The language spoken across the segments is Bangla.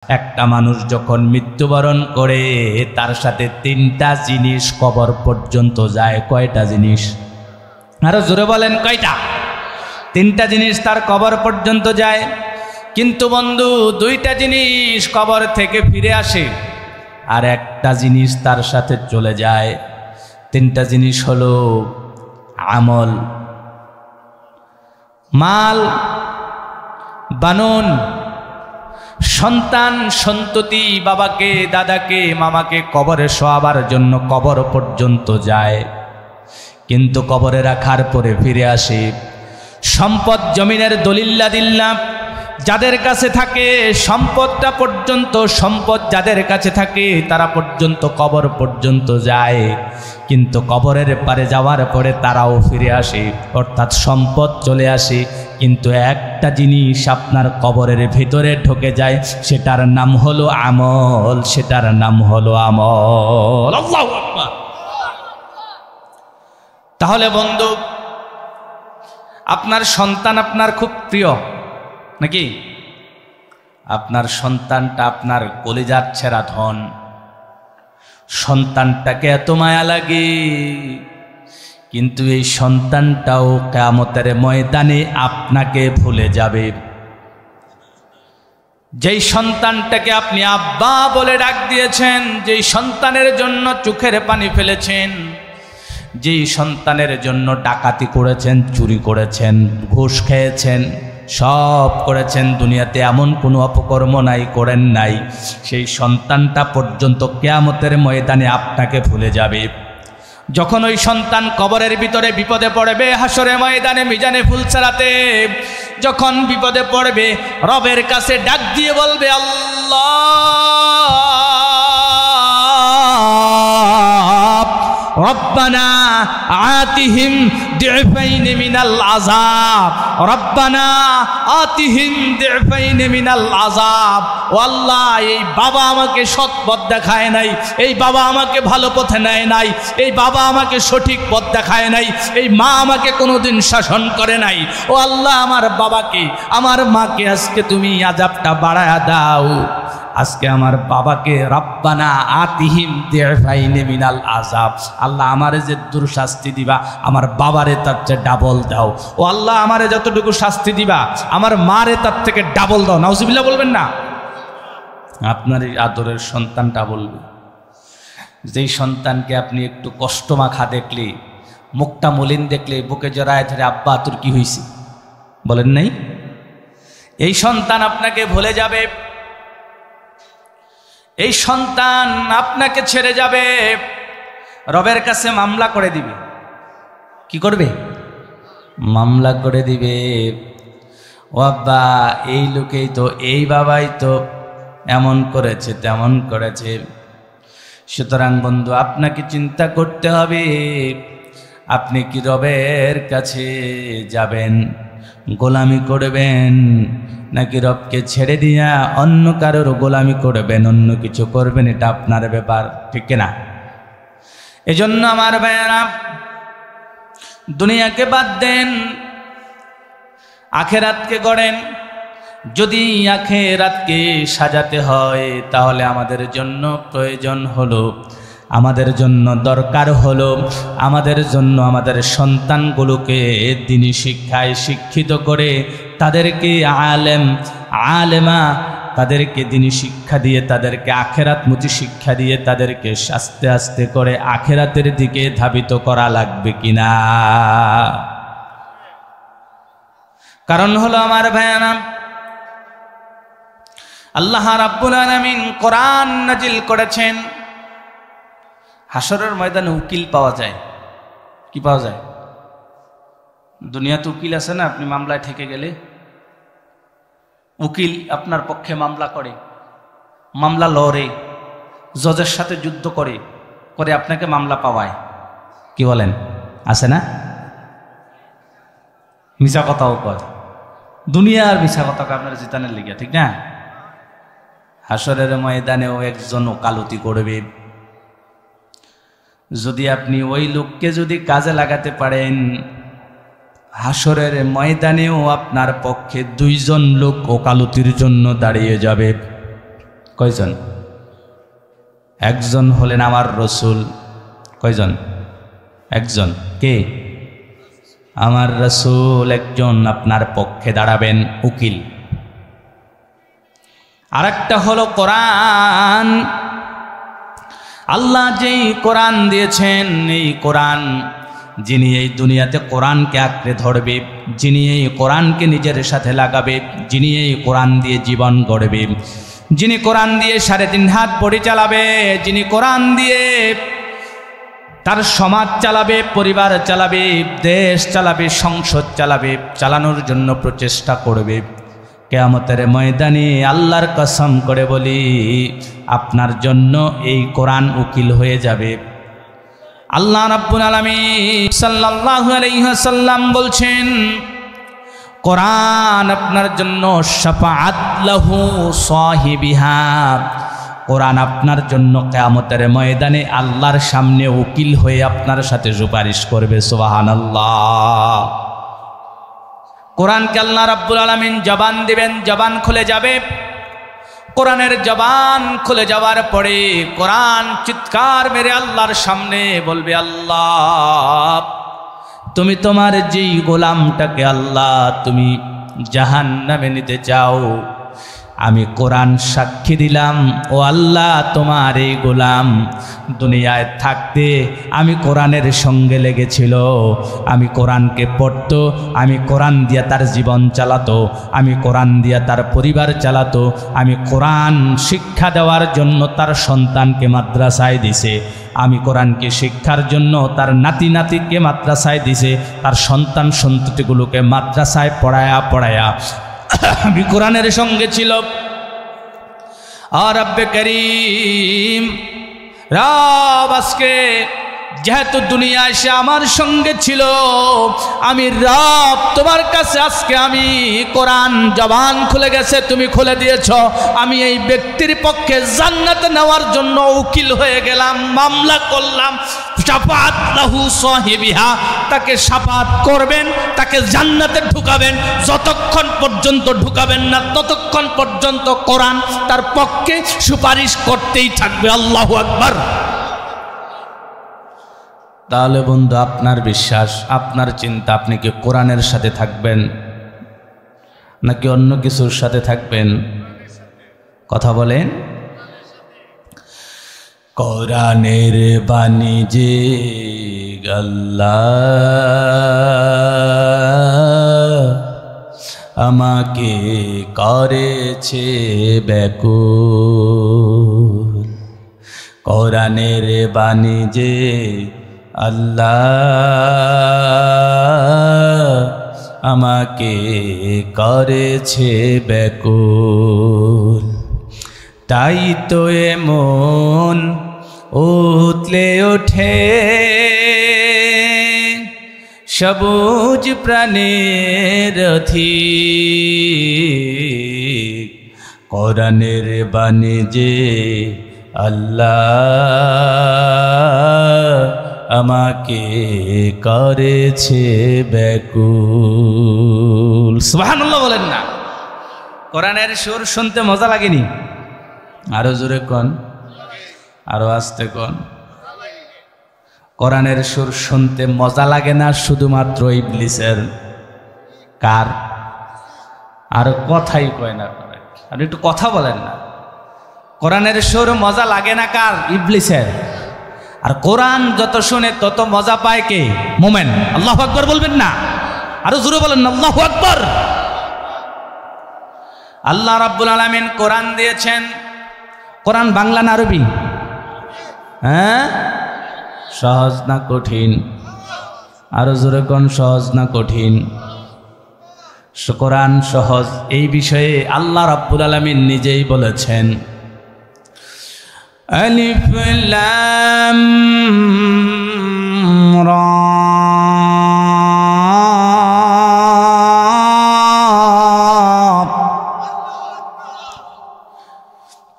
একটা মানুষ যখন মৃত্যুবরণ করে তার সাথে তিনটা জিনিস কবর পর্যন্ত যায়। কয়টা জিনিস? আরো জোরে বলেন, কয়টা? তিনটা জিনিস তার কবর পর্যন্ত যায়। কিন্তু বন্ধু, দুইটা জিনিস কবর থেকে ফিরে আসে আর একটা জিনিস তার সাথে চলে যায়। তিনটা জিনিস হলো আমল, মাল, বানুন। সন্তান সন্ততি বাবাকে, দাদাকে, মামাকে কবরে শোয়াবার জন্য কবর পর্যন্ত যায়, কিন্তু কবরে রাখার পরে ফিরে আসে। সম্পদ জমিনের দলিল্লাদিল্লাহ যাদের কাছে থাকে, সম্পদটা পর্যন্ত, সম্পদ যাদের কাছে থাকে তারা পর্যন্ত কবর পর্যন্ত যায়, কিন্তু কবরের পারে যাওয়ার পরে তারাও ফিরে আসে, অর্থাৎ সম্পদ চলে আসে, কিন্তু একটা জিনিস আপনার কবরের ভিতরে ঢুকে যায়, সেটার নাম হলো আমল, সেটার নাম হলো আমল। আল্লাহু আকবার। তাহলে বন্ধু, আপনার সন্তান আপনার খুব প্রিয় নাকি? আপনার সন্তানটা আপনার কলিজার ছেঁড়া ধন। সন্তানটাকে এত মায়া লাগে, কিন্তু এই সন্তানটাও কিয়ামতের ময়দানে আপনাকে ভুলে যাবে। যেই সন্তানটাকে আপনি আব্বা বলে ডাক দিয়েছেন, যেই সন্তানের জন্য চোখের পানি ফেলেছেন, যেই সন্তানের জন্য ডাকাতি করেছেন, চুরি করেছেন, ঘুষ খেয়েছেন, সব করেছেন, দুনিয়াতে এমন কোনো অপকর্ম নাই করেন নাই, সেই সন্তানটা পর্যন্ত কিয়ামতের ময়দানে আপনাকে ভুলে যাবে। যখন ওই সন্তান কবরের ভিতরে বিপদে পড়বে, হাসরের ময়দানে মিজানে ফুলসেরাতে যখন বিপদে পড়বে, রবের কাছে ডাক দিয়ে বলবে, আল্লাহ রব্বানা আতিহিম দি'ফাইন মিনাল আযাব, রব্বানা আতিহিম দি'ফাইন মিনাল আযাব। ও আল্লাহ, এই বাবা আমাকে সৎ পথ দেখায় নাই, এই বাবা আমাকে ভালো পথে নেয় নাই, এই বাবা আমাকে সঠিক পথ দেখায় নাই, এই মা আমাকে কোনোদিন শাসন করে নাই। ও আল্লাহ, আমার বাবাকে, আমার মাকে আজকে তুমি আযাবটা বাড়ায়া দাও। আজকে আমার বাবাকে রব্বানা আতিহিম দি'ফাইন মিনাল আযাব, আল্লাহ আমারে যে দুর্শাস্তি দিবা আমার বাবারে তার চেয়ে ডাবল দাও। ও আল্লাহ, আমারে যতটুকু শাস্তি দিবা আমার মারে তার থেকে ডাবল দাও। নাউজুবিল্লাহ বলবেন না? আপনার এই আদরের সন্তানটা বলবে। যেই সন্তানকে আপনি একটু কষ্ট মাখা দেখলে, মুখটা মলিন দেখলে বুকে জড়ায় ধরে, আব্বা তোর কি হয়েছে বলেন নাই? এই সন্তান আপনাকে ভুলে যাবে, এই সন্তান আপনাকে ছেড়ে যাবে, রবের কাছে মামলা করে দিবে। কি করবে? মামলা করে দিবে। ও আব্বা, এই লোকেই তো, এই বাবাই তো এমন করেছে, তেমন করেছে। সুতরাং বন্ধু, আপনাকে চিন্তা করতে হবে, আপনি কি রবের কাছে যাবেন, গোলামি করবেন, নাকি রবকে ছেড়ে দিয়া অন্য কারোর গোলামি করবেন, অন্য কিছু করবেন? এটা আপনার ব্যাপার, ঠিক না? এজন্য আমার ভাইয়েরা, দুনিয়াকে বাদ দেন, আখেরাতকে গড়েন। যদি আখেরাতকে সাজাতে হয় তাহলে আমাদের জন্য প্রয়োজন হলো, আমাদের জন্য দরকার হলো, আমাদের জন্য আমাদের সন্তানগুলোকে দ্বীনি শিক্ষায় শিক্ষিত করে তাদেরকে আলেম আলেমা, তাদেরকে দ্বীনি শিক্ষা দিয়ে, তাদেরকে আখেরাতমুখী শিক্ষা দিয়ে তাদেরকে আস্তে আস্তে করে আখেরাতের দিকে ধাবিত করা লাগবে কিনা? কারণ হলো আমার ভাইয়ানা, আল্লাহ রাব্বুল আলামিন কোরআন নাজিল করেছেন, হাসরের ময়দানে উকিল পাওয়া যায়। কি পাওয়া যায়? দুনিয়াতে উকিল আছে না, আপনি মামলায় ঠেকে গেলে উকিল আপনার পক্ষে মামলা করে, মামলা লড়ে, জজের সাথে যুদ্ধ করে করে আপনাকে মামলা পাওয়ায়। কি বলেন? আছে না? মিছা কথাও কয়, দুনিয়ার মিছা কথাকে আপনার জিতানের লেগে, ঠিক না? হাসরের ময়দানেও একজন ওকালতি করবে। যদি আপনি ওই লোককে যদি কাজে লাগাতে পারেন, হাসরের ময়দানেও আপনার পক্ষে দুইজন লোক ওকালতির জন্য দাঁড়িয়ে যাবে। কয়জন? একজন হলেন আমার রসুল। কয়জন? একজন। কে? আমার রসুল একজন আপনার পক্ষে দাঁড়াবেন, উকিল। আরেকটা হলো কোরআন। আল্লাহ যেই কোরআন দিয়েছেন, এই কোরআন যিনি এই দুনিয়াতে কোরআনকে আঁকড়ে ধরবে, যিনি এই কোরআনকে নিজের সাথে লাগাবে, যিনি এই কোরআন দিয়ে জীবন গড়বে, যিনি কোরআন দিয়ে 3.5 হাত বড়ি চালাবে, যিনি কোরআন দিয়ে তার সমাজ চালাবে, পরিবার চালাবে, দেশ চালাবে, সংসদ চালাবে, চালানোর জন্য প্রচেষ্টা করবে, কিয়ামতের ময়দানে আল্লাহর কসম করে বলি আপনার জন্য এই কোরআন উকিল হয়ে যাবে। আল্লাহ রাব্বুল আলামিন সাল্লাল্লাহু আলাইহি ওয়াসাল্লাম বলছেন, কোরআন আপনার জন্য শাফাআত লাহু সাহিবিহা, কোরআন আপনার জন্য কিয়ামতের ময়দানে আল্লাহর সামনে উকিল হয়ে আপনার সাথে সুপারিশ করবে। সুবহানাল্লাহ। কোরআনকে আল্লাহ রাব্বুল আলামিন জবান দিবেন, জবান খুলে যাবে। কোরআনের জবান খুলে যাওয়ার পরে কোরআন চিৎকার মেরে আল্লাহর সামনে বলবে, আল্লাহ তুমি তোমার যেই গোলামটাকে আল্লাহ তুমি জাহান্নামে নিতে চাও, আমি কোরআন সাক্ষী দিলাম ও আল্লাহ তোমার এই গোলাম দুনিয়ায় থাকতে আমি কোরআনের সঙ্গে লেগেছিল, আমি কোরআনকে পড়তো, আমি কোরআন দিয়া তার জীবন চালাতো, আমি কোরআন দিয়া তার পরিবার চালাতো, আমি কোরআন শিক্ষা দেওয়ার জন্য তার সন্তানকে মাদ্রাসায় দিছে, আমি কোরআনকে শিক্ষার জন্য তার নাতি নাতিকে মাদ্রাসায় দিছে, তার সন্তান সন্ততিগুলোকে মাদ্রাসায় পড়ায়া আমি কোরআনের সঙ্গে ছিল। আর রব্বে করিম রব আজকে যেহেতু দুনিয়ায় সে আমার সঙ্গে ছিল, আমি রব তোমার কাছে আজকে আমি কোরআন জবান খুলে গেছে, তুমি খুলে দিয়েছ, আমি এই ব্যক্তির পক্ষে জান্নাতে নেওয়ার জন্য উকিল হয়ে গেলাম, মামলা করলাম। শাফাআত লাহু সাহিবিহা, তাকে শাফাআত করবেন, তাকে জান্নাতে ঢুকাবেন। যতক্ষণ পর্যন্ত ঢুকাবেন না ততক্ষণ পর্যন্ত কোরআন তার পক্ষে সুপারিশ করতেই থাকবে। আল্লাহু আকবার। তাহলে বন্ধু, আপনার বিশ্বাস, আপনার চিন্তা, আপনি কি কোরআনের সাথে থাকবেন নাকি অন্য কিছুর সাথে থাকবেন? কথা বলেন। কোরআনের বাণী যে আল্লাহ আমাকে করেছে ব্যাকুল, কোরআনের বাণী যে আল্লাহ আমাকে করেছে ব্যাকুল, তাই তো এমন উতলে ওঠে সবুজ প্রাণের অধিক, কোরআনের বাণী যে আল্লাহ আমাকে করেছে ব্যাকুল। সুবহানাল্লাহ বলেন না? কোরআনের সুর শুনতে মজা লাগেনি? আরো জোরে কোন, আরো আস্তে কোন। কোরআনের সুর শুনতে মজা লাগে না শুধুমাত্র ইবলিসের। কার? আর কথাই কয় না, আর একটু কথা বলেন না। কোরআনের সুর মজা লাগে না কার? ইবলিসের। আর কোরআন যত শুনে তত মজা পায় কে? মোমেন। আল্লাহু আকবার বলবেন না? আরো জোরে বলেন না, আল্লাহু আকবার। আল্লাহ রাব্বুল আলামিন কোরআন দিয়েছেন। কোরআন বাংলা না আরবি? হ্যাঁ, সহজ না কঠিন? আরো জোরে কোন, সহজ না কঠিন? কোরআন সহজ। এই বিষয়ে আল্লাহ রাব্বুল আলামিন নিজেই বলেছেন, আলিফ লাম রা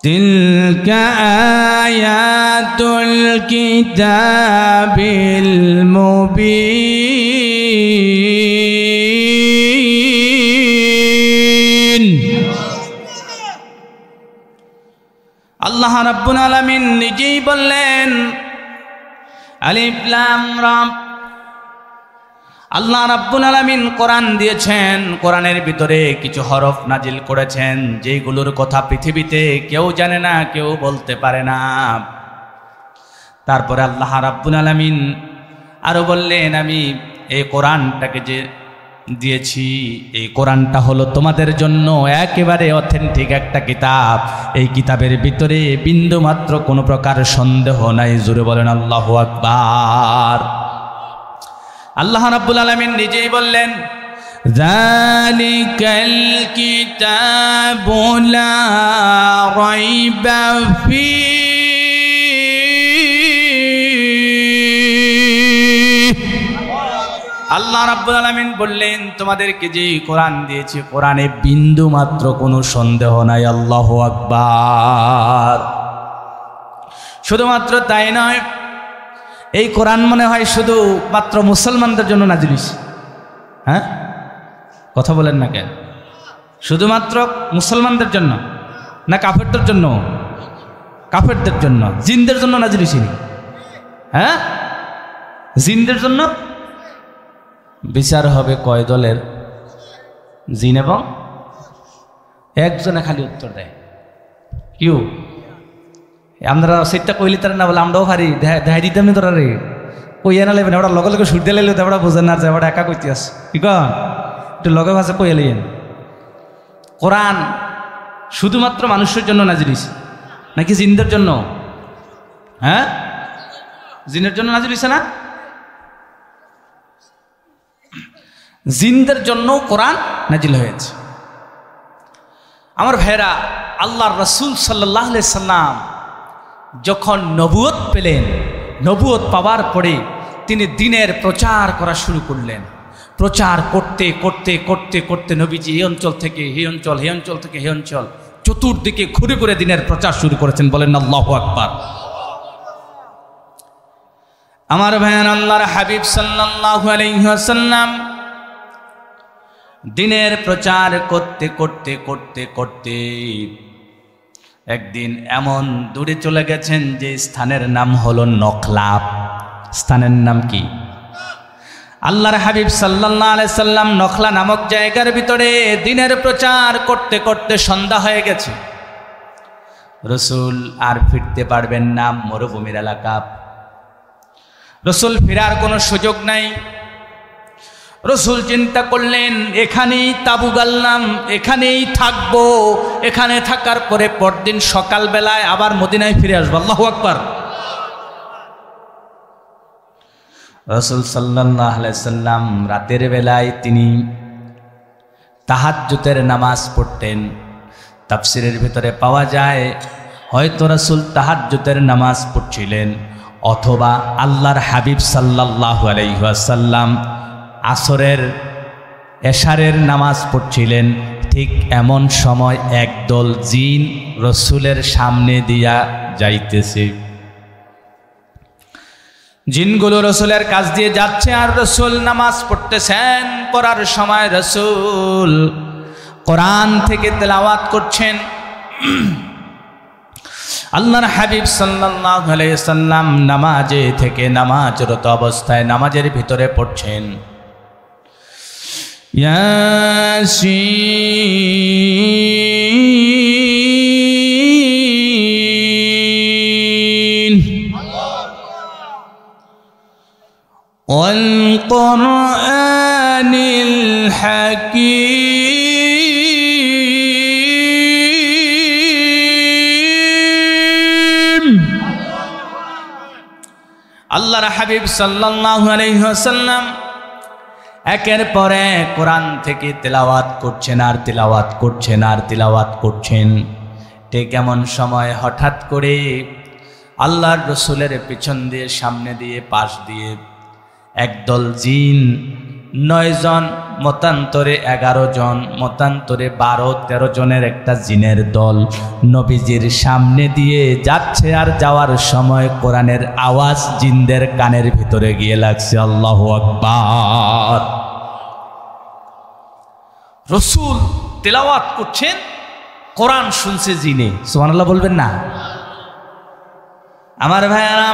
তিলকা আয়াতুল কিতাবিল মুবিন। আল্লাহ রাব্বুল আলামিন নিজেই বললেন আলিফ লাম রা। আল্লাহ রাব্বুল আলামিন কোরআন দিয়েছেন, কোরআনের ভিতরে কিছু হরফ নাজিল করেছেন যেগুলোর কথা পৃথিবীতে কেউ জানে না, কেউ বলতে পারে না। তারপরে আল্লাহ রাব্বুল আলামিন আরো বললেন, আমি এই কোরআনটাকে যে দিয়েছি, এই কোরআনটা হলো তোমাদের জন্য একেবারে অথেন্টিক একটা কিতাব। এই কিতাবের ভিতরে বিন্দু মাত্র কোনো প্রকার সন্দেহ নাই। জোরে বলেন আল্লাহু আকবার। আল্লাহ রাব্বুল আলামিন নিজেই বললেন, যালিকাল কিতাবু লা রাইবা ফীহি। আল্লাহ রাব্বুল আলামিন বললেন, তোমাদেরকে যে কোরআন দিয়েছি, কোরআনে বিন্দু মাত্র কোনো সন্দেহ নাই। আল্লাহু আকবার। শুধুমাত্র তাই নয়, এই কোরআন মনে হয় শুধু মাত্র মুসলমানদের জন্য নাজিল হয়েছে। হ্যাঁ, কথা বলেন না কেন? শুধুমাত্র মুসলমানদের জন্য না কাফেরদের জন্য? কাফেরদের জন্য। জিনদের জন্য নাজিল হয়েছে? হ্যাঁ, জিনদের জন্য। বিচার হবে কয় দলের? জিন এবং একজনে খালি উত্তর দেয়, কিউ আমরা সেটা কইলি তার না বলে আমরাও হারি দেখাই দিতাম নি তোরা রে, কইয়া না লেবেন ওরা লগে লগে সুর দিয়ে লাইলে ওরা বোঝেন না যে ওরা একা কইতে আস, কি কন একটু লগে ভাষা কইয়া লইয়েন। কোরআন শুধুমাত্র মানুষের জন্য নাজিল হইছে নাকি জিনদের জন্য? হ্যাঁ, জিনের জন্য নাজিল হইছে না? জিনদের জন্য কোরআন নাজিল হয়েছে। আমার ভাইরা, আল্লাহর রাসূল সাল্লাল্লাহু আলাইহি সাল্লাম যখন নবুয়ত পেলেন, নবুয়ত পাওয়ার পরে তিনি দ্বীনের প্রচার করা শুরু করলেন। প্রচার করতে করতে করতে করতে নবীজি এই অঞ্চল থেকে এই অঞ্চল, এই অঞ্চল থেকে এই অঞ্চল, চতুর্দিকে ঘুরে ঘুরে দ্বীনের প্রচার শুরু করেছেন। বলেন আল্লাহু আকবার। আমার ভাইয়ান, আল্লাহর হাবিব সাল্লাল্লাহু আলাইহি ওয়াসাল্লাম দ্বীনের প্রচার করতে করতে করতে করতে একদিন এমন দূরে চলে গেছেন যে স্থানের নাম হলো নখলা। স্থানের নাম কি? আল্লাহর হাবিব সাল্লাল্লাহু আলাইহি সাল্লাম নখলা নামক জায়গার ভিতরে দ্বীনের প্রচার করতে করতে সন্ধ্যা হয়ে গেছে। রাসূল আর ফিরতে পারবেন না, মরুভূমির এলাকা। রাসূল ফেরার কোনো সুযোগ নাই। রাসূল চিন্তা করলেন, এখানেই তাবু গাললাম, এখানেই থাকবো, এখানে থাকার পরে পরদিন সকালবেলায় আবার মদিনায় ফিরে আসবো। আল্লাহু আকবার। রাসূল সাল্লাল্লাহু আলাইহি সাল্লাম রাতের বেলায় তিনি তাহাজ্জুদের নামাজ পড়তেন। তাফসীরের ভিতরে পাওয়া যায় হয়তো রাসূল তাহাজ্জুদের নামাজ পড়ছিলেন, অথবা আল্লাহর হাবিব সাল্লাল্লাহু আলাইহি ওয়াসাল্লাম আসরের এশারের নামাজ পড়ছিলেন। ঠিক এমন সময় একদল জিন রসুলের সামনে দিয়া যাইতেছে। জিনগুলো রসুলের কাছ দিয়ে যাচ্ছে আর রসুল নামাজ পড়তেছেন। পড়ার সময় রসুল কোরআন থেকে তেলাওয়াত করছেন। আল্লাহর হাবিব সাল্লাল্লাহু আলাইহি সাল্লাম নামাজে থেকে নামাজরত অবস্থায় নামাজের ভিতরে পড়ছেন, ইয়াসিন ওয়াল কুরআনিল হাকীম। আল্লাহর হাবিব সাল্লাল্লাহু আলাইহি ওয়াসাল্লাম একের পর এক কোরআন থেকে তেলাওয়াত করছেন আর তেলাওয়াত করছেন আর তেলাওয়াত করছেন। ঠিক এমন সময় হঠাৎ করে আল্লাহর রসুলের পিছন দিয়ে, সামনে দিয়ে, পাশ দিয়ে একদল জিন, 9 জন, মতান্তরে 11 জন, মতান্তরে 12-13 জনের একটা জিনের দল নবীজির সামনে দিয়ে যাচ্ছে। আর যাওয়ার সময় কোরআনের আওয়াজ জিনদের কানের ভিতরে গিয়ে লাগছে। আল্লাহু আকবার। রসুল তেলাওয়াত করছেন, কোরআন শুনছে জিনে। সুবহানাল্লাহ বলবেন না? আমার ভাইয়ারা,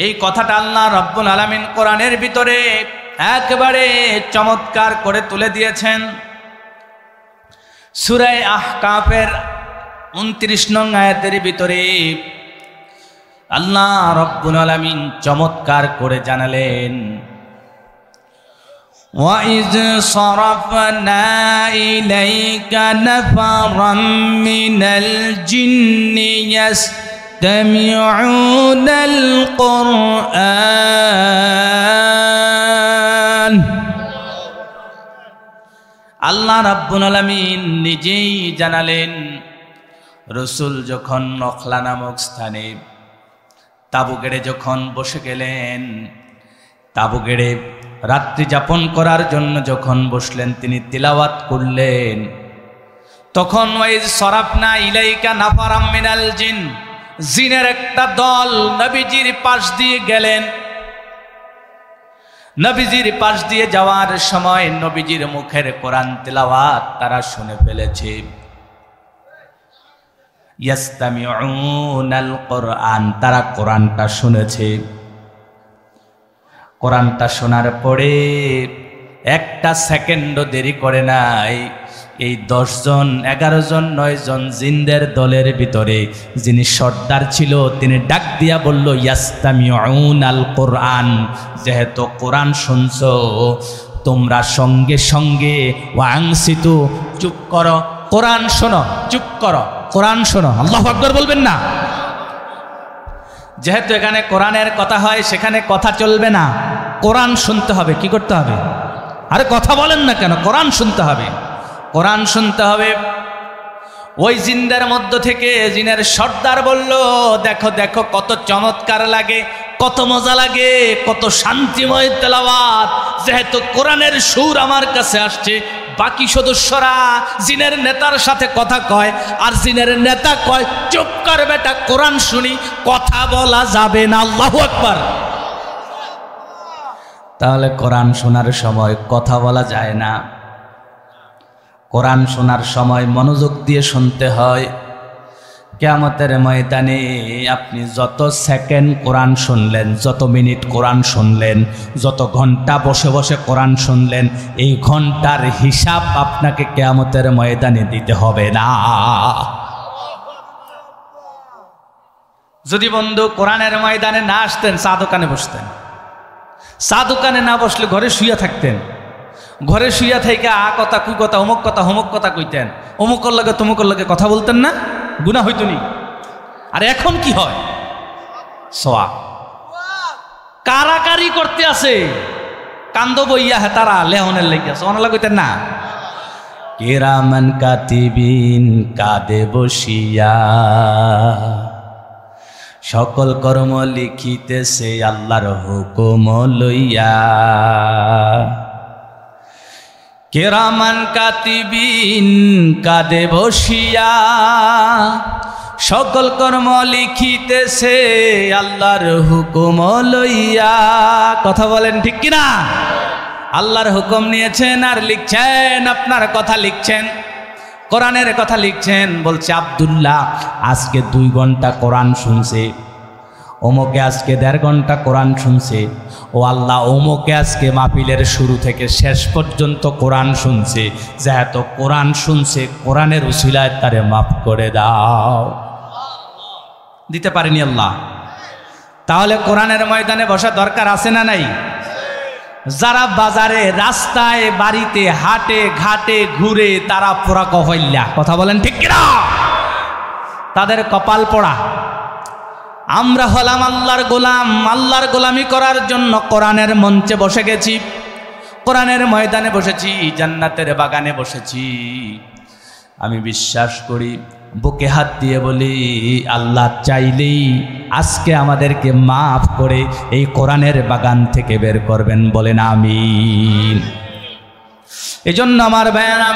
এই কথাটা আল্লাহ রাব্বুল আলামিন কোরআনের ভিতরে একেবারে চমৎকার করে তুলে দিয়েছেন। সূরা আহকাফের 29 নং আয়াতের ভিতরে আল্লাহ রাব্বুল আলামিন চমৎকার করে জানালেন, وَإِذْ صَرَفْنَا إِلَيْكَ نَفَرًا مِنَ الْجِنِّ يَسْتَمِعُونَ الْقُرْآنَ। আল্লাহ রাব্বুল আলামিন নিজেই জানালেন, রাসূল যখন নখলা নামক স্থানে তাবু গেড়ে যখন বসে গেলেন, তাবু গেড়ে রাত্রি যাপন করার জন্য যখন বসলেন, তিনি তিলাওয়াত করলেন, তখন ওয়াইজ সরাফনা ইলাইকা নাফারাম মিনাল জিন, জিনের একটা দল নবীজির পাশ দিয়ে গেলেন। নবীজির পাশ দিয়ে যাওয়ার সময় নবীজির মুখের কোরআন তিলাওয়াত তারা শুনে ফেলেছে। ইয়াস্তামিউনাল কোরআন, তারা কোরআনটা শুনেছে। কোরআনটা শোনার পরে একটা সেকেন্ডও দেরি করে নাই, এই 10 জন 11 জন 9 জন জিনদের দলের ভিতরে যিনি সর্দার ছিল, তিনি ডাক দিয়া বলল, ইয়াস্তামিউনাল কোরআন, যেহেতু কোরআন শুনছো তোমরা সঙ্গে সঙ্গে ওয়াংসিতু, চুপ করো, কোরআন শোনো, চুপ করো, কোরআন শোনো। আল্লাহু আকবার বলবেন না? যেহেতু এখানে কোরআনের কথা হয়, সেখানে কথা চলবে না, কোরআন শুনতে হবে। কি করতে হবে? আরে কথা বলেন না কেন? কোরআন শুনতে হবে, কোরআন শুনতে হবে। ওই জিনদের মধ্য থেকে জিনের সর্দার বলল, দেখো দেখো কত চমৎকার লাগে, কত মজা লাগে, কত শান্তিময় তেলাওয়াত, যেহেতু কোরআনের সুর আমার কাছে আসছে। বাকি সদস্যরা জিনের নেতার সাথে কথা কয়, আর জিনের নেতা কয়, চুপ কর বেটা, কোরআন শুনি, কথা বলা যাবে না। আল্লাহু আকবার। তাহলে কোরআন শোনার সময় কথা বলা যায় না, কোরআন শোনার সময় মনোযোগ দিয়ে শুনতে হয়। কিয়ামতের ময়দানে আপনি যত সেকেন্ড কোরআন শুনলেন, যত মিনিট কোরআন শুনলেন, যত ঘন্টা বসে বসে কোরআন শুনলেন, এই ঘন্টার হিসাব আপনাকে কিয়ামতের ময়দানে দিতে হবে না। যদি বন্ধু কোরআনের ময়দানে না আসতেন, চা দোকানে বসতেন, চা দোকানে না বসলে ঘরে শুয়ে থাকতেন, ঘরে শুয়ে থেকে আ কথা কুই কথা অমুক কথা হোমক কথা কইতেন, অমুকর লাগে তমুকর লাগে কথা বলতেন না, গুনাহ হইতো নি। আর এখন কি হয়? সওয়াব কারাকারি করতে আছে, কান্দ বইয়া হে তারা লেহনের লেগে আছে, অনলা কইতেন না, কিরামান কাতিবিন কাঁদে বসিয়া সকল কর্ম লিখিতেছে আল্লাহর হুকুম লইয়া। কিরামান কাতিবিন কাঁদে বসিয়া সকল কর্ম লিখিতেছে আল্লাহর হুকুম লইয়া। কথা বলেন ঠিক কিনা? আল্লাহর হুকুম নিয়েছেন আর লিখছেন, আপনার কথা লিখছেন, কোরআনের কথা লিখছেন। বলছে আব্দুল্লাহ আজকে 2 ঘন্টা কোরআন শুনছে, ওমকে আজকে 1.5 ঘন্টা কোরআন শুনছে। ও আল্লাহ, ওমকে আজকে মাহফিলের শুরু থেকে শেষ পর্যন্ত কোরআন শুনছে, যেহেতু কোরআন শুনছে কোরআনের উসিলায় তারে মাফ করে দাও। দিতে পারেনি আল্লাহ। তাহলে কোরআনের ময়দানে বসা দরকার আছে না নাই? যারা বাজারে, রাস্তায়, বাড়িতে, হাটে ঘাটে ঘুরে তারা পোড়া কফাইল্লা, কথা বলেন ঠিক কিনা? তাদের কপাল পোড়া। আমরা হলাম আল্লাহর গোলাম, আল্লাহর গোলামি করার জন্য কোরআনের মঞ্চে বসে গেছি, কোরআনের ময়দানে বসেছি, জান্নাতের বাগানে বসেছি। আমি বিশ্বাস করি, বুকে হাত দিয়ে বলি, আল্লাহ চাইলেই আজকে আমাদেরকে মাফ করে এই কোরআনের বাগান থেকে বের করবেন, বলেন আমিন। এজন্য আমার ভাইয়েরা,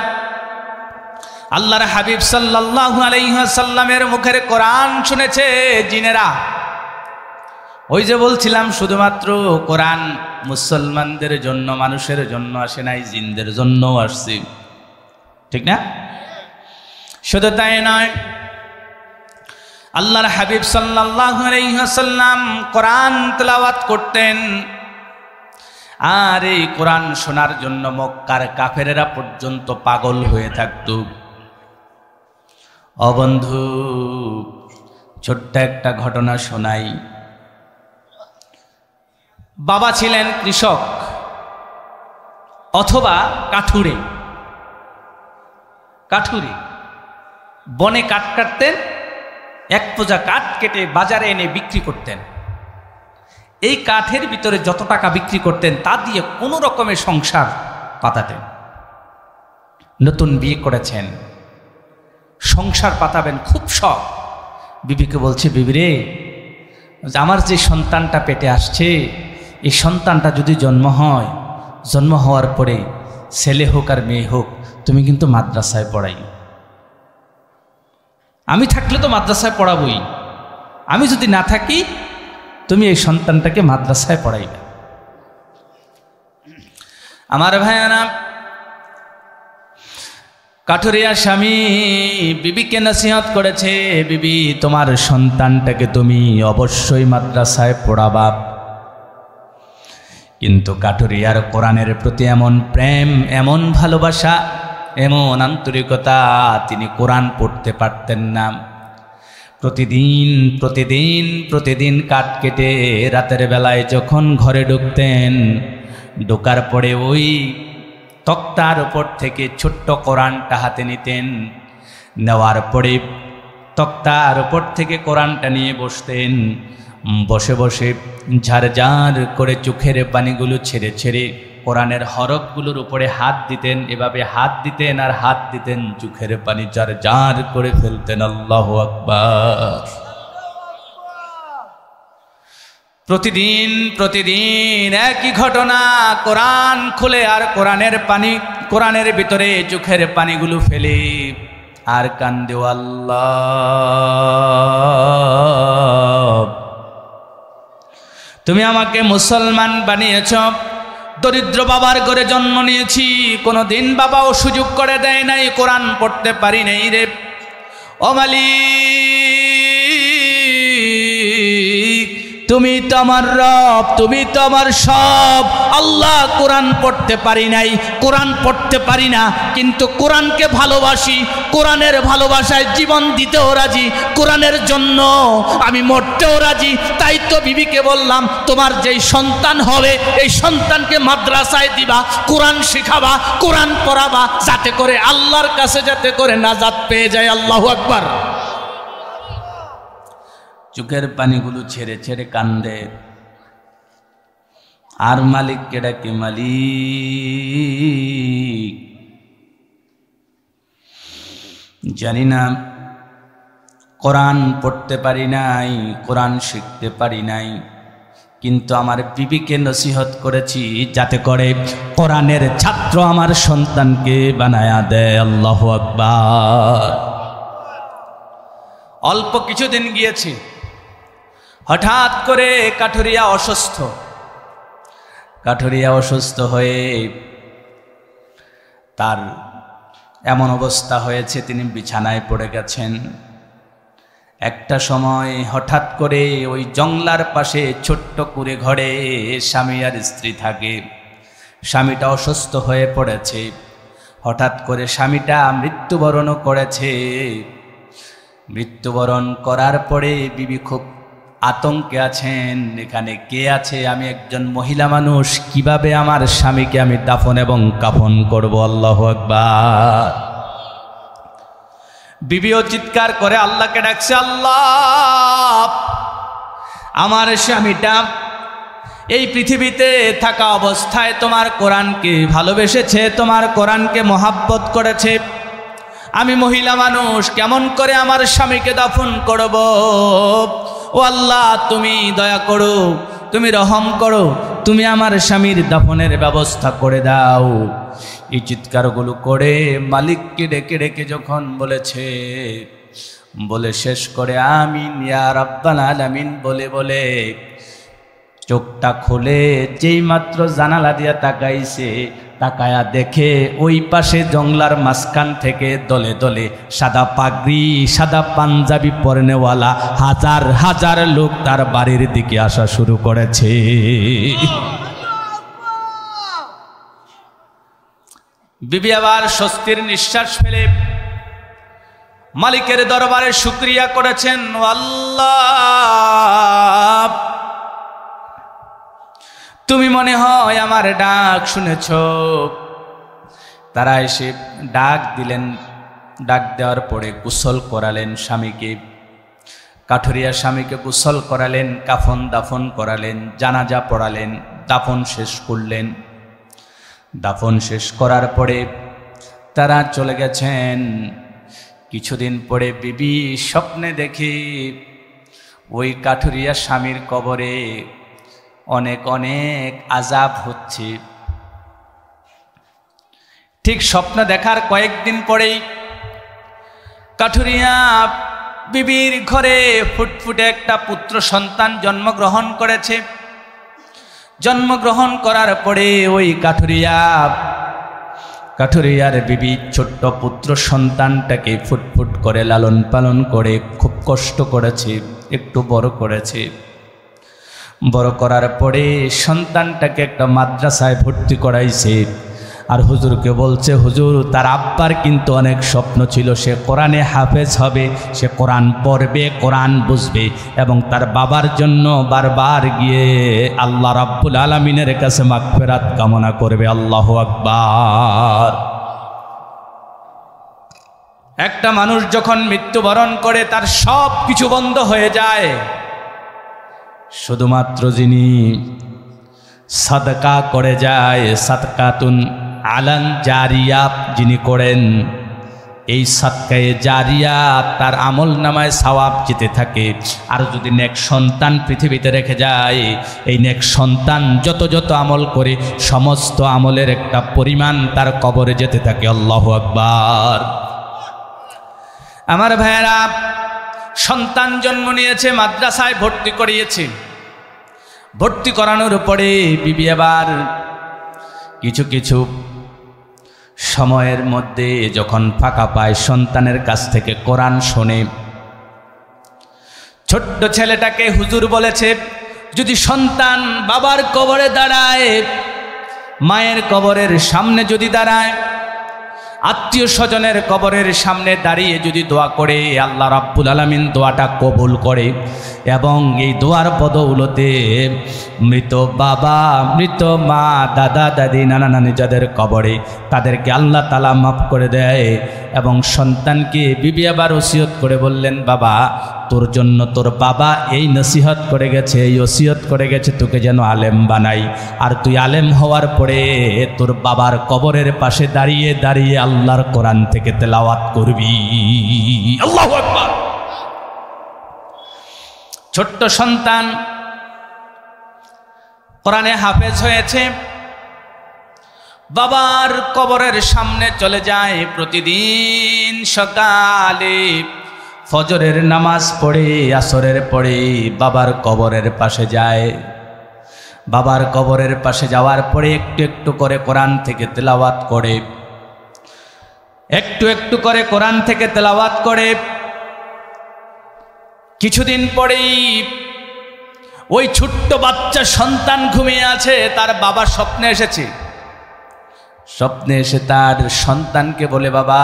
আল্লাহর হাবিব সাল্লাল্লাহু আলাইহি ওয়াসাল্লামের মুখের কোরআন শুনেছে জিনেরা। ওই যে বলছিলাম, শুধুমাত্র কোরআন মুসলমানদের জন্য, মানুষের জন্য আসে নাই, জিনদের জন্যও আসছে, ঠিক না? শুধু তাই নয়, আল্লাহর হাবিব সাল্লাল্লাহু আলাইহি ওয়াসাল্লাম কোরআন তেলাওয়াত করতেন, আর এই কোরআন শোনার জন্য মক্কার কাফেরেরা পর্যন্ত পাগল হয়ে থাকত। ও বন্ধু, ছোট্ট একটা ঘটনা শোনাই। বাবা ছিলেন কৃষক অথবা কাঠুরে। বনে কাঠ কাটতেন, এক পোজা কাঠ কেটে বাজারে এনে বিক্রি করতেন। এই কাঠের ভিতরে যত টাকা বিক্রি করতেন তা দিয়ে কোনো রকমের সংসার পাতাতেন। নতুন বিয়ে করেছেন, সংসার পাতাবেন খুব শখ। বিবিকে বলছে, বিবি রে, আমার যে সন্তানটা পেটে আসছে, এই সন্তানটা যদি জন্ম হওয়ার পরে ছেলে হোক আর মেয়ে হোক, তুমি কিন্তু মাদ্রাসায় পড়াই। আমি থাকলে তো মাদ্রাসায় পড়াবই, আমি যদি না থাকি তুমি এই সন্তানটাকে মাদ্রাসায় পড়াইবে। আমার ভাইয়ারা, কাঠুরিয়া স্বামী বিবিকে নসিহত করেছে, বিবি তোমার সন্তানটাকে তুমি অবশ্যই মাদ্রাসায় পড়াবা। কিন্তু কাঠুরিয়ার কোরআনের প্রতি এমন প্রেম, এমন ভালোবাসা, এমন আন্তরিকতা, তিনি কোরআন পড়তে পারতেন না। প্রতিদিন কাঠ কেটে রাতের বেলায় যখন ঘরে ঢুকতেন, ঢোকার পরে ওই তক্তার উপর থেকে ছোট্ট কোরআনটা হাতে নিতেন, নেওয়ার পরে তক্তার উপর থেকে কোরআনটা নিয়ে বসতেন। বসে বসে ঝারঝার করে চোখের পানিগুলো ছেড়ে ছেড়ে কোরআনের হরফগুলোর উপরে হাত দিতেন। এভাবে হাত দিতেন আর হাত দিতেন, চোখের পানি ঝারঝার করে ফেলতেন। আল্লাহু আকবার। প্রতিদিন একই ঘটনা, কোরআন খুলে আর কোরআনের ভিতরে চোখের পানিগুলো ফেলে আর কান্দে, আল্লাহ তুমি আমাকে মুসলমান বানিয়েছ, দরিদ্র বাবার ঘরে জন্ম নিয়েছি, কোনোদিন বাবাও সুযোগ করে দেয় নাই, কোরআন পড়তে পারি নাই রে। ও মালিক, তুমি তো আমার রব, তুমি তো আমার সব। আল্লাহ, কোরআন পড়তে পারি নাই, কোরআন পড়তে পারি না, কিন্তু কোরআনকে ভালোবাসি, কোরআনের ভালোবাসায় জীবন দিতেও রাজি, কোরআনের জন্য আমি মরতেও রাজি। তাই তো বিবিকে বললাম, তোমার যেই সন্তান হবে এই সন্তানকে মাদ্রাসায় দিবা, কোরআন শিখাবা, কোরআন পড়াবা, যাতে করে আল্লাহর কাছে যাতে করে নাজাত পেয়ে যায়। আল্লাহু আকবার। চোখের পানিগুলো ছেড়ে ছেড়ে কান্দে আর মালিককে ডাকে, মালিক জানি না, কোরআন পড়তে পারি নাই, কোরআন শিখতে পারি নাই, কিন্তু আমার বিবিকে নসিহত করেছি যাতে করে কোরআনের ছাত্র আমার সন্তানকে বানায়া দেয়। আল্লাহু আকবার। অল্প কিছুদিন গিয়েছে, হঠাৎ করে কাঠুরিয়া অসুস্থ হয়ে তার এমন অবস্থা হয়েছে তিনি বিছানায় পড়ে গেছেন। একটা সময় হঠাৎ করে ওই জংলার পাশে ছোট্ট কুঁড়ে ঘরে স্বামী আর স্ত্রী থাকে, স্বামীটা অসুস্থ হয়ে পড়েছে। হঠাৎ করে স্বামীটা মৃত্যুবরণও করেছে। মৃত্যুবরণ করার পরে বিবি খুব আতঙ্কে আছেন, এখানে কে আছে, আমি একজন মহিলা মানুষ, কিভাবে আমার স্বামীকে আমি দাফন এবং কাফন করব। আল্লাহু আকবার। বিবিও চিৎকার করে আল্লাহকে ডাকছে, আল্লাহ আমার স্বামীটা এই পৃথিবীতে থাকা অবস্থায় তোমার কোরআনকে ভালোবেসেছে, তোমার কোরআনকে মহাব্বত করেছে, আমি মহিলা মানুষ কেমন করে আমার স্বামীকে দাফন করব। ও আল্লাহ, তুমি দয়া করো, তুমি রহম করো, তুমি আমার স্বামীর দাফনের ব্যবস্থা করে দাও। এই চিৎকারগুলো করে মালিককে ডেকে ডেকে যখন বলে শেষ করে আমিন ইয়া রাব্বাল আলামিন বলে চোখটা খুলে যেই মাত্র জানালা দিয়া তাকাইছে, তাকায়া দেখে ওই পাশে জংলার মাঝখান থেকে দলে দলে সাদা পাগড়ি সাদা পাঞ্জাবি পরনেওয়ালা হাজার হাজার লোক তার বাড়ির দিকে আসা শুরু করেছে। বিবি আবার স্বস্তির নিঃশ্বাস ফেলে মালিকের দরবারে শুকরিয়া করেছেন, আল্লাহ তুমি মনে হয় আমার ডাক শুনেছ। তারা এসে ডাক দিলেন, ডাক দেওয়ার পরে গোসল করালেন স্বামীকে, কাঠুরিয়া স্বামীকে গোসল করালেন, কাফন দাফন করালেন, জানাজা পড়ালেন, দাফন শেষ করলেন। দাফন শেষ করার পরে তারা চলে গেছেন। কিছুদিন পরে বিবি স্বপ্নে দেখে ওই কাঠুরিয়া স্বামীর কবরে অনেক অনেক আযাব হচ্ছে। ঠিক স্বপ্ন দেখার কয়েকদিন পরেই কাঠুরিয়া বিবির ঘরে ফুটফুটে একটা পুত্র সন্তান জন্মগ্রহণ করেছে। জন্মগ্রহণ করার পরে ওই কাঠুরিয়ার বিবি ছোট্ট পুত্র সন্তানটাকে ফুটফুট করে লালন পালন করে খুব কষ্ট করেছে, একটু বড় করেছে। বড় করার পরে সন্তানটাকে একটা মাদ্রাসায় ভর্তি করাইছে। আর হুজুরকে বলছে, হুজুর তার আব্বার কিন্তু অনেক স্বপ্ন ছিল, সে কোরআনে হাফেজ হবে, সে কোরআন পড়বে, কোরআন বুঝবে এবং তার বাবার জন্য বারবার গিয়ে আল্লাহ রাব্বুল আলামিনের কাছে মাগফিরাত কামনা করবে। আল্লাহু আকবার। একটা মানুষ যখন মৃত্যুবরণ করে তার সব কিছু বন্ধ হয়ে যায়, শুধুমাত্র যিনি সাদকা করে যায়, সাদকাতুন আলান জারিয়া যিনি করেন, এই সাদকায়ে জারিয়া তার আমল নামায় সওয়াব যেতে থাকে। আর যদি নেক সন্তান পৃথিবীতে রেখে যায়, এই নেক সন্তান যত যত আমল করে সমস্ত আমলের একটা পরিমাণ তার কবরে যেতে থাকে। আল্লাহু আকবার। আমার ভাইয়েরা, সন্তান জন্ম নিয়েছে, মাদ্রাসায় ভর্তি করিয়েছে। ভর্তি করানোর পরে বিবি আবার কিছু কিছু সময়ের মধ্যে যখন ফাঁকা পায় সন্তানের কাছ থেকে কোরআন শোনে। ছোট্ট ছেলেটাকে হুজুর বলেছে, যদি সন্তান বাবার কবরে দাঁড়ায়, মায়ের কবরের সামনে যদি দাঁড়ায়, আত্মীয় স্বজনের কবরের সামনে দাঁড়িয়ে যদি দোয়া করে, আল্লাহ রাব্বুল আলামিন দোয়াটা কবুল করে এবং এই দোয়ার বদৌলতে মৃত বাবা, মৃত মা, দাদা দাদি, নানা নানি যাদের কবরে, তাদেরকে আল্লাহ তাআলা মাফ করে দেয়। এবং সন্তানকে বিবি আবার ওসিয়ত করে বললেন, বাবা তোর জন্য তোর বাবা এই নসিহত করে গেছে, এই ওসিয়ত করে গেছে তোকে যেন আলেম বানাই। আর তুই আলেম হওয়ার পরে তোর বাবার কবরের পাশে দাঁড়িয়ে দাঁড়িয়ে আল্লাহর কোরআন থেকে তেলাওয়াত করবি। আল্লাহু আকবার। ছোট্ট সন্তান কোরআনে হাফেজ হয়েছে, বাবার কবরের সামনে চলে যায়। প্রতিদিন সকালে ফজরের নামাজ পড়ে, আসরের পড়ে বাবার কবরের পাশে যায়। বাবার কবরের পাশে যাওয়ার পরে একটু একটু করে কোরআন থেকে তেলাওয়াত করে, একটু একটু করে কোরআন থেকে তেলাওয়াত করে। কিছুদিন পরেই ওই ছোট্ট বাচ্চা সন্তান ঘুমিয়ে আছে, তার বাবা স্বপ্নে এসেছে। স্বপ্নে এসে তার সন্তানকে বলে, বাবা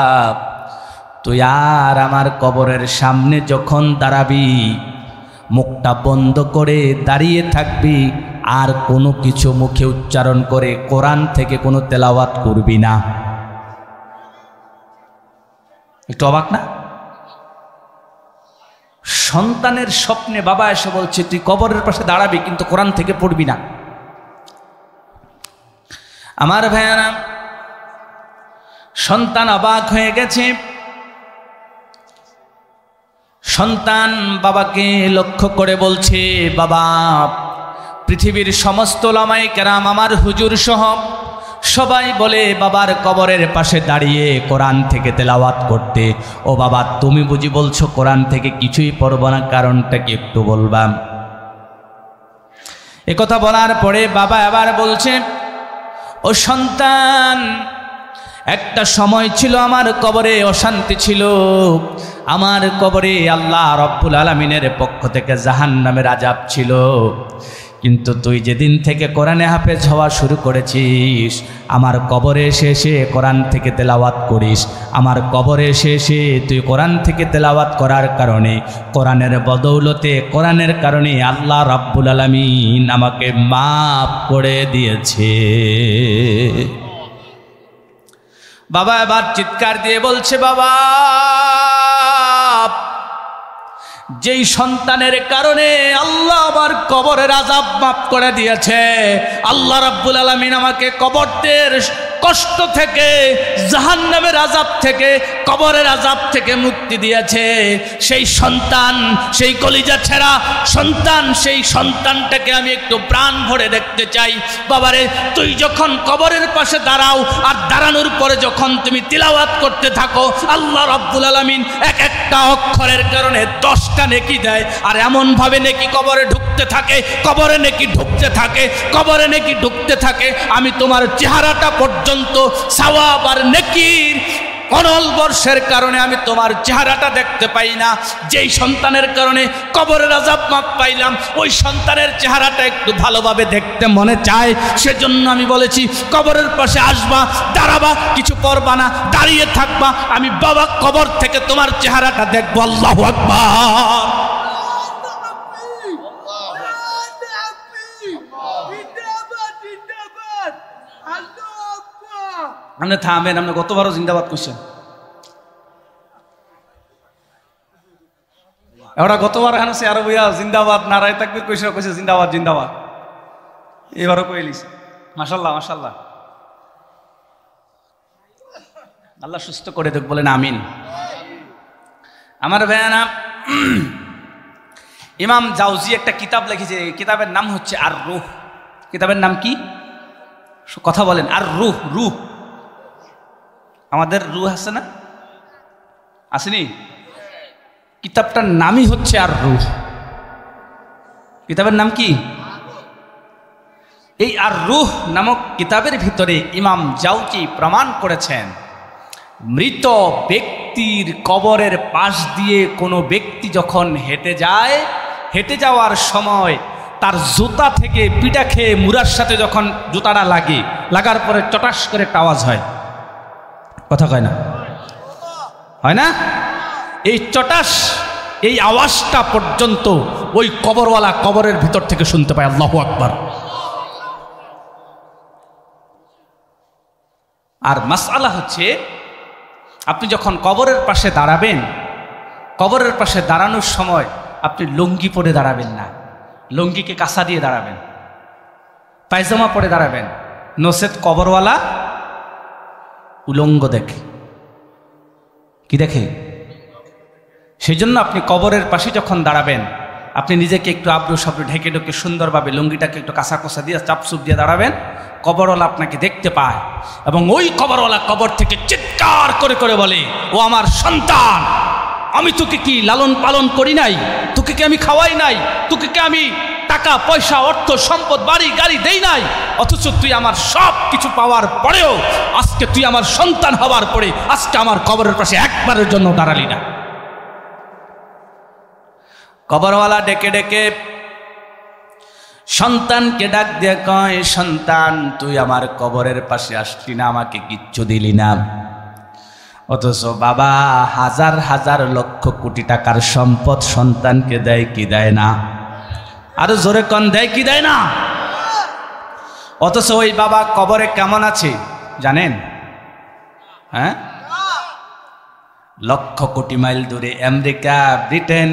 তুই আর আমার কবরের সামনে যখন দাঁড়াবি, মুখটা বন্ধ করে দাঁড়িয়ে থাকবি, আর কোনো কিছু মুখে উচ্চারণ করে কোরআন থেকে কোনো তেলাওয়াত করবি না। একটু অবাক না? সন্তানের স্বপ্নে বাবা এসে বলছে, তুই কবরের পাশে দাঁড়াবি কিন্তু কোরআন থেকে পড়বি না। আমার ভাইয়ারা, সন্তান অবাক হয়ে গেছে। সন্তান বাবাকে লক্ষ্য করে বলছে, বাবা পৃথিবীর সমস্ত উলামায়ে কেরাম, আমার হুজুর সহ সবাই বলে বাবার কবরের পাশে দাঁড়িয়ে কোরআন থেকে তেলাওয়াত করতে। ও বাবা তুমি বুঝি বলছো কোরআন থেকে কিছুই পড়ব না, কারণটা কি একটু বলবা? একথা বলার পরে বাবা আবার বলছে, ও ও সন্তান, একটা সময় ছিল আমার কবরে অশান্তি ছিল, আমার কবরে আল্লাহ রব্বুল আলামিনের পক্ষ থেকে জাহান্নামের আযাব ছিল। কিন্তু তুই যেদিন থেকে কোরআনে হাফেজ হওয়া শুরু করেছিস, আমার কবরে এসে এসে কোরআন থেকে তেলাওয়াত করিস, আমার কবরে এসে এসে তুই কোরআন থেকে তেলাওয়াত করার কারণে, কোরআনের বদৌলতে, কোরআনের কারণে আল্লাহ রাব্বুল আলামিন আমাকে মাফ করে দিয়েছে। বাবা এবার চিৎকার দিয়ে বলছে, বাবা, যেই সন্তানের কারণে আল্লাহ আমার কবরের আযাব মাফ করে দিয়েছে, আল্লাহ রাব্বুল আলামিন আমাকে কবরের কষ্ট থেকে, জাহান্নামের আযাব থেকে, কবরের আযাব থেকে মুক্তি দিয়েছে, সেই সন্তান, সেই কলিজা ছেঁড়া সন্তান, সেই সন্তানটাকে আমি একটু প্রাণ ভরে দেখতে চাই। বাবারে, তুই যখন কবরের পাশে দাঁড়াও আর দাঁড়ানোর পরে যখন তুমি তিলাওয়াত করতে থাকো, আল্লাহ রাব্বুল আলামিন এক একটা অক্ষরের কারণে 10টা নেকি দেয়। আর এমনভাবে নেকি কবরে ঢুকতে থাকে, কবরে নেকি ঢুকতে থাকে, কবরে নেকি ঢুকতে থাকে, আমি তোমার চেহারাটা পর্যন্ত সওয়াব আর নেকির অনল বর্ষের কারণে আমি তোমার চেহারাটা দেখতে পাই না। যেই সন্তানের কারণে কবরের আযাব মাফ পাইলাম, ওই সন্তানের চেহারাটা একটু ভালোভাবে দেখতে মনে চায়। সেজন্য আমি বলেছি, কবরের পাশে আসবা, দাঁড়াবা, কিছু করবা না, দাঁড়িয়ে থাকবা, আমি বাবা কবর থেকে তোমার চেহারাটা দেখবো। আল্লাহু আকবার। আপনি থামেন, আপনি গতবারও জিন্দাবাদ করছেন। ওরা গতবার এখানে আরো বইয়া জিন্দাবাদ নারায় তাকবীর কইছে জিন্দাবাদ জিন্দাবাদ, এবারও কইলিস। মাশাআল্লাহ মাশাআল্লাহ, আল্লাহ সুস্থ করে দেখ, বলেন আমিন। আমার ভাইয়ানা, ইমাম জাউজি একটা কিতাব লিখেছে, কিতাবের নাম হচ্ছে আর রূহ। কিতাবের নাম কি? কথা বলেন। আর রূহ, রূহ, আমাদের রূহ আছে না, আসেনি? কিতাবটার নামই হচ্ছে আর রূহ। কিতাবের নাম কি? এই আর রূহ নামক কিতাবের ভিতরে ইমাম জাউজি প্রমাণ করেছেন, মৃত ব্যক্তির কবরের পাশ দিয়ে কোনো ব্যক্তি যখন হেঁটে যায়, হেঁটে যাওয়ার সময় তার জুতা থেকে পিটা খেয়ে মুরার সাথে যখন জুতাটা লাগে, লাগার পরে চটাস করে একটা আওয়াজ হয়, কথা কয় না, হয় না? এই চটাস, এই আওয়াজটা পর্যন্ত ওই কবরওয়ালা কবরের ভিতর থেকে শুনতে পায়। আল্লাহু আকবার। আর মাসআলা হচ্ছে, আপনি যখন কবরের পাশে দাঁড়াবেন, কবরের পাশে দাঁড়ানোর সময় আপনি লুঙ্গি পরে দাঁড়াবেন না, লুঙ্গিকে কাঁসা দিয়ে দাঁড়াবেন, পায়জামা পরে দাঁড়াবেন, নসেত কবরওয়ালা উলঙ্গ দেখে। কি দেখে? সেই জন্য আপনি কবরের পাশে যখন দাঁড়াবেন, আপনি নিজেকে একটু আব্রু সাবরু ঢেকে ঢেকে সুন্দরভাবে লুঙ্গিটাকে একটু কাঁসা কোসা দিয়ে চাপচুপ দিয়ে দাঁড়াবেন, কবরওয়ালা আপনাকে দেখতে পায় এবং ওই কবরওয়ালা কবর থেকে চিৎকার করে করে বলে, ও আমার সন্তান, আমি তোকে কি লালন পালন করি নাই? তোকে কি আমি খাওয়াই নাই? তোকে কি আমি টাকা পয়সা অর্থ সম্পদ বাড়ি গাড়ি দেই নাই? অথচ তুই আমার সব কিছু পাওয়ার পরেও আজকে তুই আমার সন্তান হওয়ার পরে আজকে আমার কবরের পাশে একবারের জন্য দাঁড়ালি না। কবরওয়ালা ডেকে ডেকে সন্তানকে ডাক দিয়ে কয়, সন্তান, তুই আমার কবরের পাশে আসলি না, আমাকে কিচ্ছু দিলি না। অথচ বাবা হাজার হাজার লক্ষ কোটি টাকার সম্পদ সন্তানকে দেয় কি দেয় না? আরো জোরে কন, দেয় কি দেয় না? অথচ ওই বাবা কবরে কেমন আছে জানেন? হ্যাঁ, লক্ষ কোটি মাইল দূরে আমেরিকা, ব্রিটেন,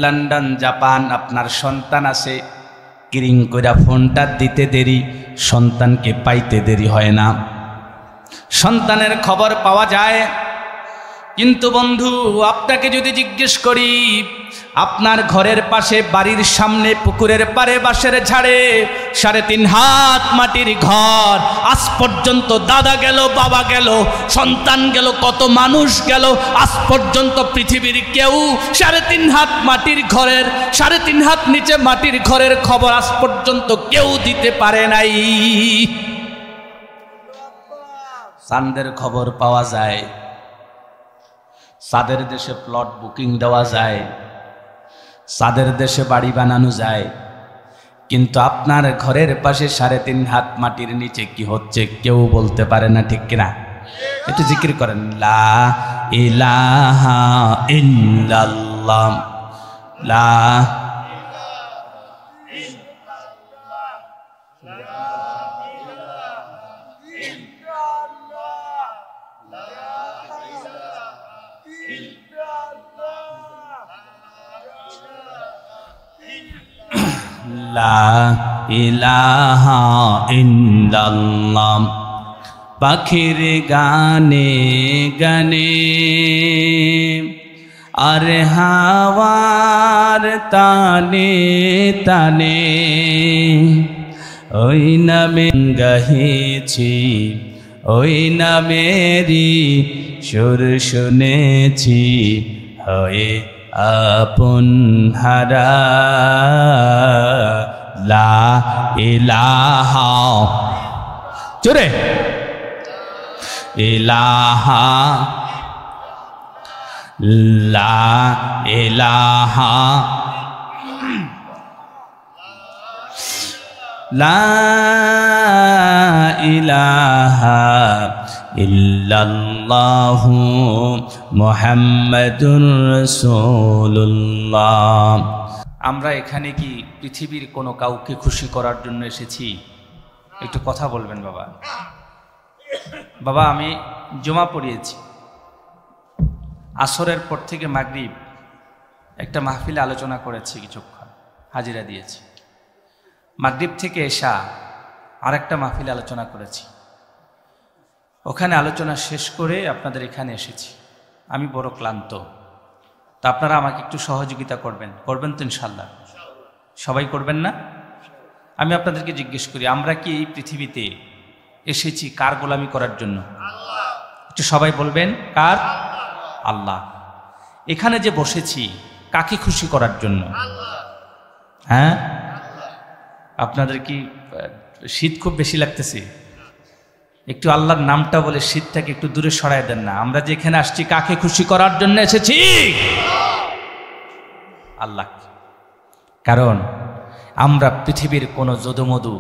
লন্ডন, জাপান আপনার সন্তান আছে। কিরিং কইরা ফোনটা দিতে দেরি, সন্তানকে পাইতে দেরি হয় না, সন্তানের খবর পাওয়া যায়। কিন্তু বন্ধু, আপনাকে যদি জিজ্ঞেস করি, আপনার ঘরের পাশে, বাড়ির সামনে, পুকুরের পারে, বাঁশের ঝাড়ে 3.5 হাত মাটির ঘর, আজ পর্যন্ত দাদা গেল, বাবা গেল, সন্তান গেল, কত মানুষ গেল, আজ পর্যন্ত পৃথিবীর কেউ 3.5 হাত মাটির ঘরের, 3.5 হাত নিচে মাটির ঘরের খবর আজ পর্যন্ত কেউ দিতে পারে নাই। চাঁদের খবর পাওয়া যায়, চাঁদের দেশে প্লট বুকিং দেওয়া যায়, চাঁদের দেশে বাড়ি বানানো যায়, কিন্তু আপনার ঘরের পাশে 3.5 হাত মাটির নিচে কি হচ্ছে কেউ বলতে পারে না, ঠিক কিনা? একটু জিকির করেন, লা ইলাহা ইল্লাল্লাহ, লা লা ইলাহা ইল্লাল্লাহ। পাখির গানে গানে আর হাওয়ার তানে তানে ওই নামে গাহিছি, ওই নামেরই সুর শুনেছি, হয়ে আপন হারা। লা ইলাহা, জোরে, ইলাহা, লা ইলাহা, লা ইলাহা ইল্লাল্লাহু মুহাম্মাদুর রাসূলুল্লাহ। আমরা এখানে কি পৃথিবীর কোনো কাউকে খুশি করার জন্য এসেছি? একটু কথা বলবেন বাবা। বাবা, আমি জুমা পড়িয়েছি, আসরের পর থেকে মাগরিব একটা মাহফিলে আলোচনা করেছি, কিছুক্ষণ হাজিরা দিয়েছি। মাগরিব থেকে এশা আরেকটা মাহফিলে আলোচনা করেছি। ওখানে আলোচনা শেষ করে আপনাদের এখানে এসেছি। আমি বড় ক্লান্ত, তা আপনারা আমাকে একটু সহযোগিতা করবেন তো ইনশাল্লাহ? সবাই করবেন না? আমি আপনাদেরকে জিজ্ঞেস করি, আমরা কি এই পৃথিবীতে এসেছি কার গোলামি করার জন্য? একটু সবাই বলবেন, কার? আল্লাহ। এখানে যে বসেছি কাকে খুশি করার জন্য? হ্যাঁ, আপনাদের কি শীত খুব বেশি লাগতেছে? একটু আল্লাহর নামটা বলে শীতটাকে একটু দূরে সরাই দেন না। আমরা যেখানে আসছি কাকে খুশি করার জন্য এসেছি? আল্লাহ। কারণ আমরা পৃথিবীর কোনো যদুমধু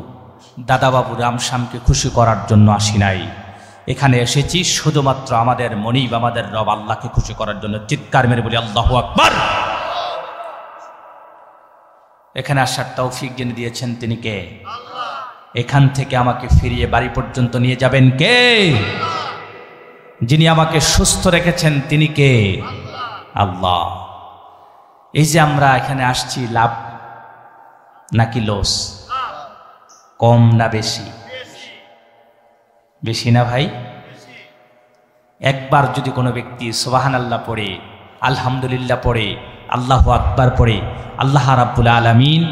দাদাবাবু রামশ্যামকে খুশি করার জন্য আসি নাই। এখানে এসেছি শুধুমাত্র আমাদের মনিব, আমাদের রব আল্লাহকে খুশি করার জন্য। চিৎকার মেরে বলি আল্লাহু আকবার। এখানে আসার তৌফিক যিনি দিয়েছেন তিনি কে? এখান থেকে আমাকে ফিরিয়ে বাড়ি পর্যন্ত নিয়ে যাবেন কে? যিনি আমাকে সুস্থ রেখেছেন তিনি কে? আল্লাহ। এই যে আমরা এখানে আসছি, লাভ নাকি লস? কম না বেশি? বেশি না ভাই? একবার যদি কোনো ব্যক্তি সুবহানাল্লাহ পড়ে, আলহামদুলিল্লাহ পড়ে, আল্লাহু আকবার পড়ে, আল্লাহ রাব্বুল আলামিন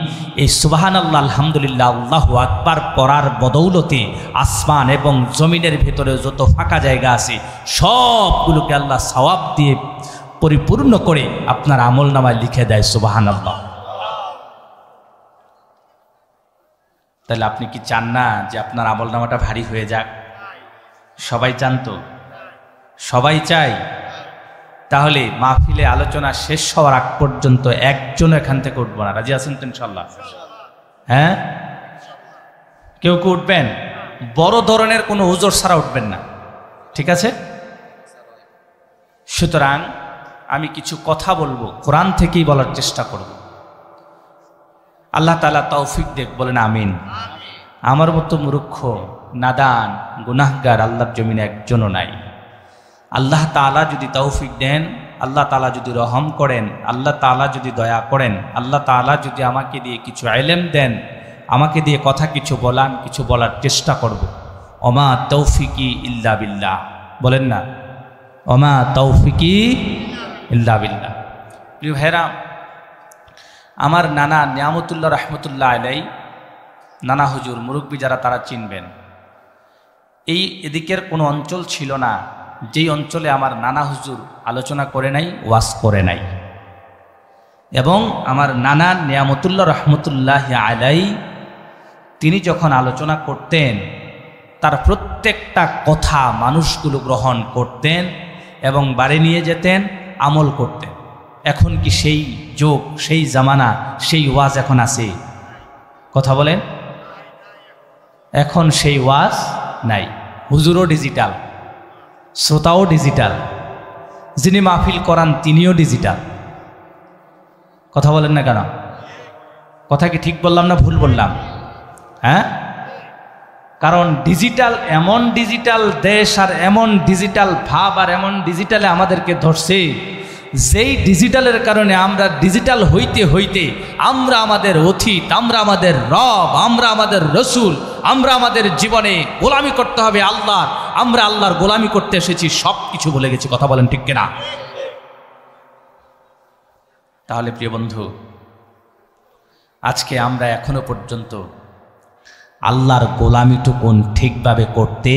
এই সুবহানাল্লাহ, আলহামদুলিল্লাহ, আল্লাহু আকবার পড়ার বদৌলতে আসমান এবং জমিনের ভেতরে যত ফাঁকা জায়গা আছে সবগুলোকে আল্লাহ সওয়াব দিয়ে পরিপূর্ণ করে আপনার আমলনামায় লিখে দেয়। সুবহানাল্লাহ। তাহলে আপনি কি চান না যে আপনার আমলনামাটা ভারী হয়ে যাক? সবাই চান তো? সবাই চায়। তাহলে মাহফিলে আলোচনা শেষ হওয়ার আগ পর্যন্ত একজন এখান থেকে উঠবো না। রাজি আছেন তো ইনশাল্লাহ? হ্যাঁ, কেউ কেউ উঠবেন? বড় ধরনের কোনো উজর ছাড়া উঠবেন না, ঠিক আছে? সুতরাং আমি কিছু কথা বলবো, কোরআন থেকেই বলার চেষ্টা করব। আল্লাহ তাআলা তৌফিক দেখ, বলেন আমিন। আমার মতো মূর্খ, নাদান, গুনাহগার আল্লাহর জমিনে একজনও নাই। আল্লাহ তাআলা যদি তৌফিক দেন, আল্লাহ তাআলা যদি রহম করেন, আল্লাহ তাআলা যদি দয়া করেন, আল্লাহ তাআলা যদি আমাকে দিয়ে কিছু ইলম দেন, আমাকে দিয়ে কথা কিছু বলান, কিছু বলার চেষ্টা করব। ওমা তৌফিকি ইল্লা বিল্লাহ, বলেন না, ওমা তৌফিকি ইল্লা বিল্লাহ। প্রিয় ভাইরা, আমার নানা নিয়ামতুল্লাহ রহমতুল্লাহ আলাই, নানা হুজুর, মুরব্বী যারা তারা চিনবেন। এই এদিকের কোনো অঞ্চল ছিল না যেই অঞ্চলে আমার নানা হুজুর আলোচনা করে নাই, ওয়াজ করে নাই। এবং আমার নানা নিয়ামতুল্লাহ রহমতুল্লাহ আলাই তিনি যখন আলোচনা করতেন তার প্রত্যেকটা কথা মানুষগুলো গ্রহণ করতেন এবং বাড়ি নিয়ে যেতেন, আমল করতেন। এখন কি সেই যুগ, সেই জামানা, সেই ওয়াজ এখন আছে? কথা বলেন। এখন সেই ওয়াজ নাই। হুজুরও ডিজিটাল, শ্রোতাও ডিজিটাল, যিনি মাহফিল করান তিনিও ডিজিটাল। কথা বলেন না কেন? কথা কি ঠিক বললাম না ভুল বললাম? হ্যাঁ, কারণ ডিজিটাল, এমন ডিজিটাল দেশ আর এমন ডিজিটাল ভাব আর এমন ডিজিটালে আমাদেরকে ধরছে, যেই ডিজিটালের কারণে আমরা ডিজিটাল হইতে হইতে আমরা আমাদের অতীত, আমরা আমাদের রব, আমরা আমাদের রসুল, আমরা আমাদের জীবনে গোলামি করতে হবে আল্লাহর, আমরা আল্লাহর গোলামি করতে এসেছি, সব কিছু ভুলে গেছি। কথা বলেন ঠিক কিনা? তাহলে প্রিয় বন্ধু, আজকে আমরা এখনো পর্যন্ত আল্লাহর গোলামিটুকুন ঠিকভাবে করতে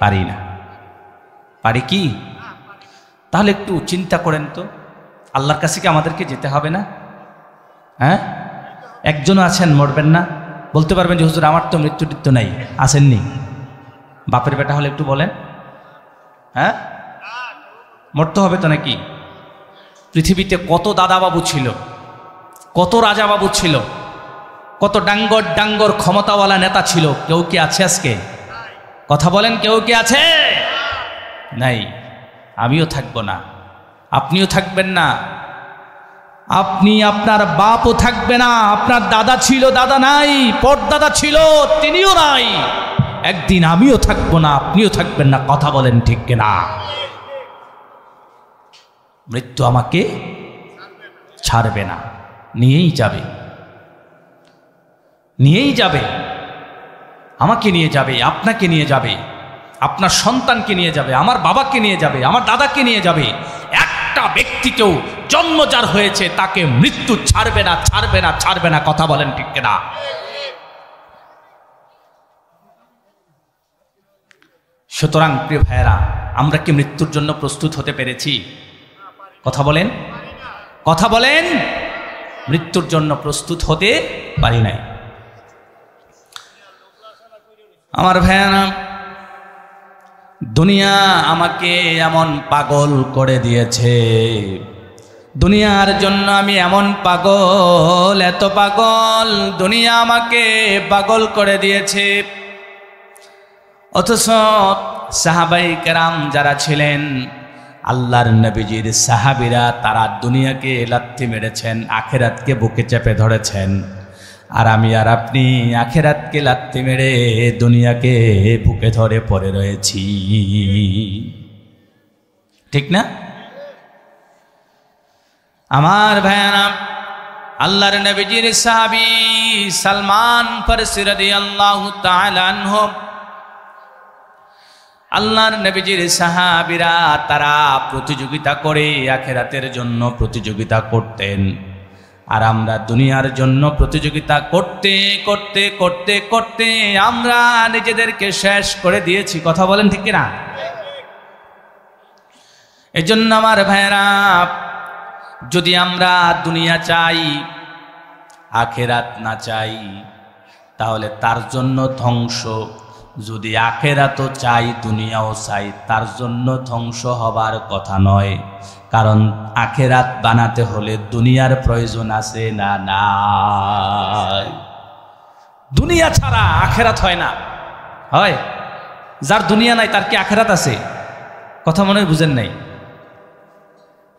পারি না। পারি কি? তাহলে একটু চিন্তা করেন তো, আল্লাহর কাছে কি আমাদেরকে যেতে হবে না? হ্যাঁ, একজনও আছেন মরবেন না? বলতে পারবেন যে হুজুর আমার তো মৃত্যু নাই, আসেননি? বাপের বেটা হলে একটু বলেন। হ্যাঁ, মরতে হবে তো নাকি? পৃথিবীতে কত দাদাবাবু ছিল, কত রাজাবাবু ছিল, কত ডাঙ্গর ডাঙ্গর ক্ষমতাওয়ালা নেতা ছিল, কেউ কি আছে আজকে? কথা বলেন, কেউ কি আছে? নাই। আমিও থাকবো না, আপনিও থাকবেন না, আপনি আপনার বাপও থাকবে না, আপনার দাদা ছিল, দাদা নাই, পরদাদা ছিল, তিনিও নাই। একদিন আমিও থাকবো না, আপনিও থাকবেন না। কথা বলেন ঠিক কিনা? মৃত্যু আমাকে ছাড়বে না, নিয়েই যাবে, নিয়েই যাবে, আমাকে নিয়ে যাবে, আপনাকে নিয়ে যাবে, আপনার সন্তানকে নিয়ে যাবে, আমার বাবাকে নিয়ে যাবে, আমার দাদাকে নিয়ে যাবে। একটা ব্যক্তিকেও জন্ম যার হয়েছে তাকে মৃত্যু ছাড়বে না, ছাড়বে না, ছাড়বে না। কথা বলেন ঠিক কিনা? সুতরাং প্রিয় ভাইয়েরা, আমরা কি মৃত্যুর জন্য প্রস্তুত হতে পেরেছি? কথা বলেন, কথা বলেন। মৃত্যুর জন্য প্রস্তুত হতে পারি নাই। আমার ভাইয়েরা, দুনিয়া আমাকে এমন পাগল করে দিয়েছে, দুনিয়ার জন্য আমি এমন পাগল, এত পাগল, দুনিয়া আমাকে পাগল করে দিয়েছে। অথচ সাহাবাই কেরাম যারা ছিলেন, আল্লাহর নবীজির সাহাবীরা, তারা দুনিয়াকে লাথি মেরেছেন, আখেরাতকে বুকে চেপে ধরেছেন। আর আমি আর আপনি আখেরাতকে লাথি মেরে দুনিয়াকে বুকে ধরে পড়ে রয়েছি, ঠিক না? আমার ভাইয়ারা, আল্লাহর নবীজির সাহাবী সালমান ফারসি রাদিয়াল্লাহু তাআলা আনহু, আল্লাহর নবীজির সাহাবীরা তারা প্রতিযোগিতা করে আখেরাতের জন্য প্রতিযোগিতা করতেন। আর আমরা দুনিয়ার জন্য প্রতিযোগিতা করতে করতে করতে করতে আমরা নিজেদেরকে শেষ করে দিয়েছি। কথা বলেন ঠিক কিনা? এজন্য আমার ভাইরা, যদি আমরা দুনিয়া চাই, আখেরাত না চাই, তাহলে তার জন্য ধ্বংস। যদি আখেরাতও চাই, দুনিয়াও চাই, তার জন্য ধ্বংস হবার কথা নয়। কারণ আখেরাত বানাতে হলে দুনিয়ার প্রয়োজন আছে না? নাই। দুনিয়া ছাড়া আখেরাত হয় না। হয়? যার দুনিয়া নাই তার কি আখেরাত আছে? কথা মনে হয় বুঝেন নাই।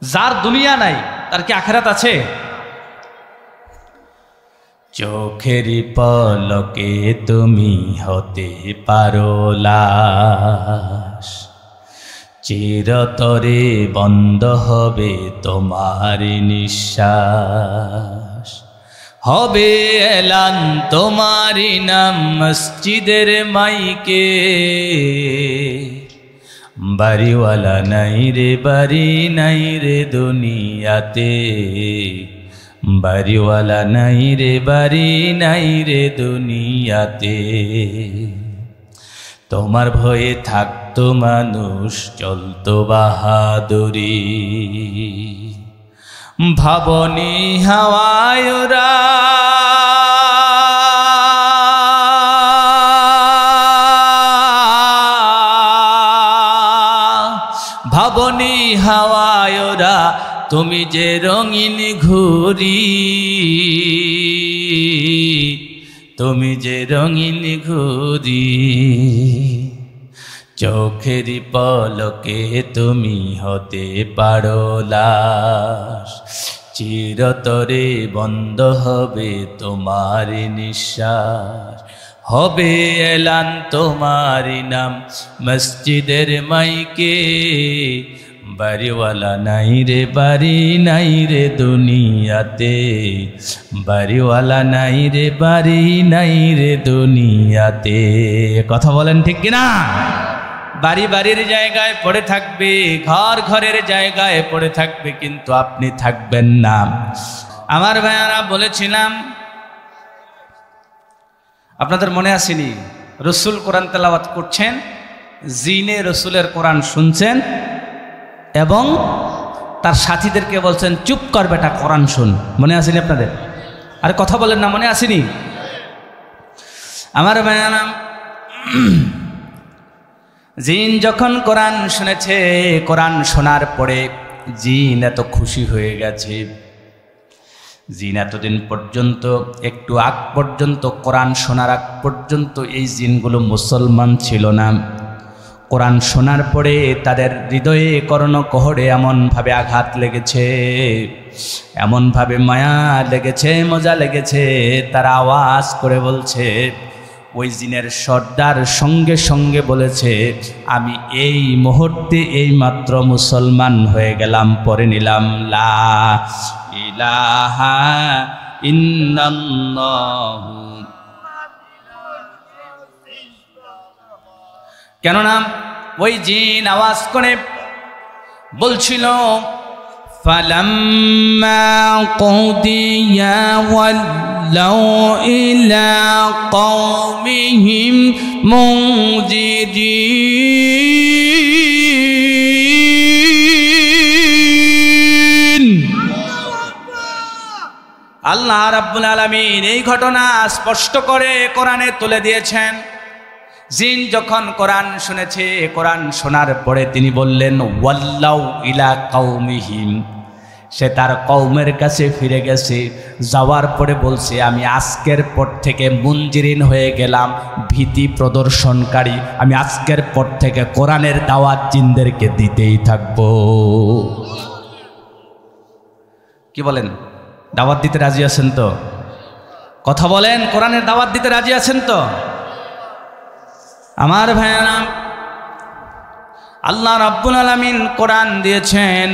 যার দুনিয়া নাই তার কি আখেরাত আছে? চোখের পলকে তুমি হতে পারো লাশ, চিরতরে বন্ধ হবে তোমার নিঃশ্বাস, হবে এলান তোমারি নাম মসজিদের মাইকে, বাড়িওয়ালা নাই রে, বাড়ি নাই রে দুনিয়াতে, বাড়িওয়ালা নাই রে, বাড়ি নাই রে দুনিয়াতে। তোমার ভয়ে থাকতো মানুষ, চলতো বাহাদুরি, ভাবনি হাওয়ায় ওরা তুমি যে রঙিন ঘুড়ি, তুমি যে রঙিন ঘুড়ি, চোখের পলকে তুমি হতে পারো লাশ। চিরতরে বন্ধ হবে তোমার নিঃশ্বাস, হবে এলান তোমার নাম মসজিদের মাইকে। বাড়িওয়ালা নাই রে বাড়ি নাই রে দুনিয়াতে, বাড়িওয়ালা নাই রে বাড়ি নাই রে দুনিয়াতে। কথা বলেন ঠিক কিনা? বাড়ি বাড়ির জায়গায় পড়ে থাকবে, ঘর ঘরের জায়গায় পড়ে থাকবে, কিন্তু আপনি থাকবেন না। আমার ভাইয়ারা বলেছিলাম, আপনাদের মনে আসেনি রসুল কোরআন তেলাওয়াত করছেন, জিনে রসুলের কোরআন শুনছেন এবং তার সাথীদেরকে বলছেন চুপ কর বেটা কোরআন শুন। মনে আসেনি আপনাদের? আরে কথা বলেন না, মনে আসেনি? আমার ভাইয়ারা, জিন যখন কোরআন শুনেছে, কোরআন শোনার পরে জিন এত খুশি হয়ে গেছে। জিন এতদিন পর্যন্ত, একটু আগ পর্যন্ত, কোরআন শোনার আগ পর্যন্ত এই জিনগুলো মুসলমান ছিল না। কোরআন শোনার পরে তাদের হৃদয়ে কর্ণকোহরে এমনভাবে আঘাত লেগেছে, এমনভাবে মায়া লেগেছে, মজা লেগেছে, তারা আওয়াজ করে বলছে, ওই জিনের সর্দার সঙ্গে সঙ্গে বলেছে, আমি এই মুহূর্তে এই মাত্র মুসলমান হয়ে গেলাম, পড়ে নিলাম লা ইলাহা ইল্লাল্লাহু। কেননা ওই জিন আওয়াজ করে বলছিল, ফালাম্মা কুদিয়া ওয়াল্লাউ ইলা কওমিহিম মুনজিরিন। আল্লাহ রাব্বুল আলামিন এই ঘটনা স্পষ্ট করে কোরআনে তুলে দিয়েছেন। জিন যখন কোরআন শুনেছে, কোরআন শোনার পরে তিনি বললেন ওয়াল্লাউ ইলা কওমিহিম, সে তার কওমের কাছে ফিরে গেছে। যাওয়ার পরে বলছে, আমি আজকের পর থেকে মুনজিরিন হয়ে গেলাম, ভীতি প্রদর্শনকারী। আমি আজকের পর থেকে কোরআনের দাওয়াত জিনদেরকে দিতেই থাকবো। কি বলেন? দাওয়াত দিতে রাজি আছেন তো? কথা বলেন, কোরআনের দাওয়াত দিতে রাজি আছেন তো? আমার ভাইয়ারা, আল্লাহ রাব্বুল আলামিন কোরআন দিয়েছেন।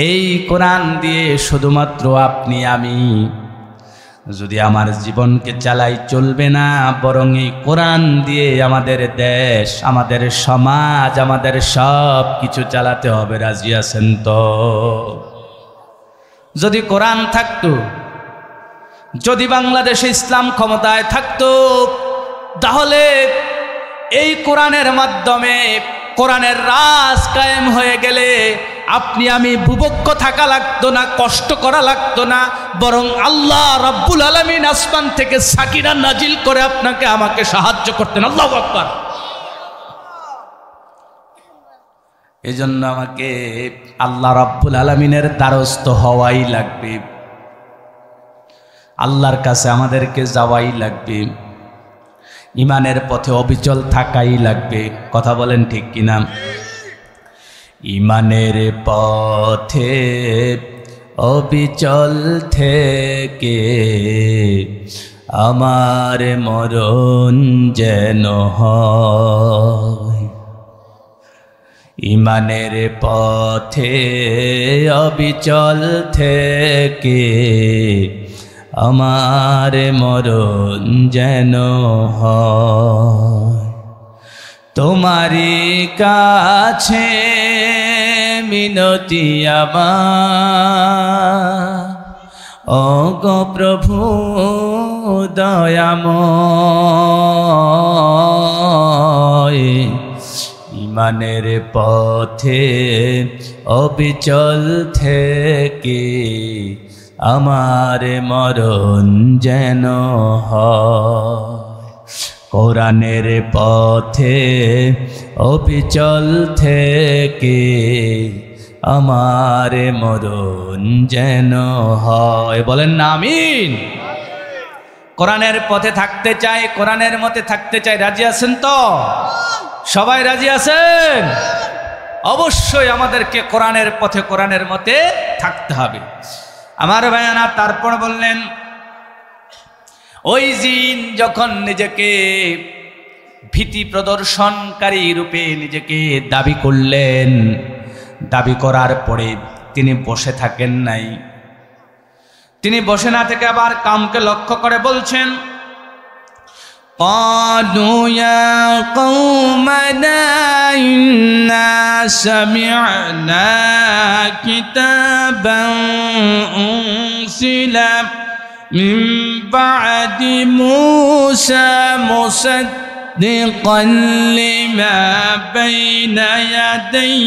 এই কোরআন দিয়ে শুধুমাত্র আপনি আমি যদি আমার জীবনকে চালাই চলবে না, বরং এই কোরআন দিয়ে আমাদের দেশ, আমাদের সমাজ, আমাদের সব কিছু চালাতে হবে। রাজি আছেন তো? যদি কোরআন থাকতো, যদি বাংলাদেশে ইসলাম ক্ষমতায় থাকতো, তাহলে এই কোরআনের মাধ্যমে কোরআনের রাজ কায়েম হয়ে গেলে আপনি আমি ভুবক্ষ থাকা লাগতো না, কষ্ট করা লাগতো না, বরং আল্লাহ রাব্বুল আলামিন আসমান থেকে সাকিনা নাজিল করে আপনাকে আমাকে সাহায্য করতেন। আল্লাহু আকবার। এই জন্য আমাকে আল্লাহ রাব্বুল আলামিনের দ্বারস্থ হওয়াই লাগবে, আল্লাহর কাছে আমাদেরকে যাওয়াই লাগবে, ইমানের পথে অবিচল থাকাই লাগবে। কথা বলেন ঠিক কিনা? ইমানের পথে অবিচল থেকে আমার মরণ যেন হয়। ইমানের পথে অবিচল থেকে আমার মরণ যেন হয়। তোমারই কাছে মিনতি আমার, ওগো প্রভু দয়াময়। ইমানের পথে অবিচল থেকে আমার মরণ যেন হয়। কোরআনের পথে অবিচল থেকে আমার মরণ যেন হয়। বলেন না আমিন। কোরআনের পথে থাকতে চাই, কোরআনের মতে থাকতে চাই। রাজি আছেন তো? সবাই রাজি আছেন? অবশ্যই আমাদেরকে কোরআনের পথে, কোরআনের মতে থাকতে হবে। আমার ভাইয়ানা, তারপর বললেন ওই জিন যখন নিজেকে ভীতি প্রদর্শনকারী রূপে নিজেকে দাবি করলেন, দাবি করার পরে তিনি বসে থাকেন নাই। তিনি বসে না থেকে আবার কামকে লক্ষ্য করে বলছেন, قالوا يا قومنا إنا سمعنا كتابا أنزل من بعد موسى مصدقا لما بين يدي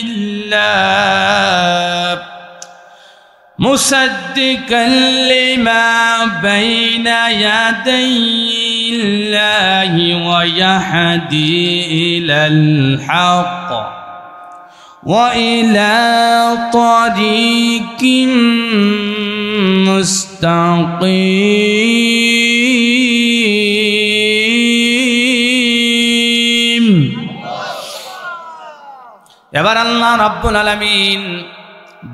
الله مصدقا لما بين يدي الله ويهدي إلى الحق وإلى طريق مستقيم। এবার আল্লাহ রাব্বুল আলামিন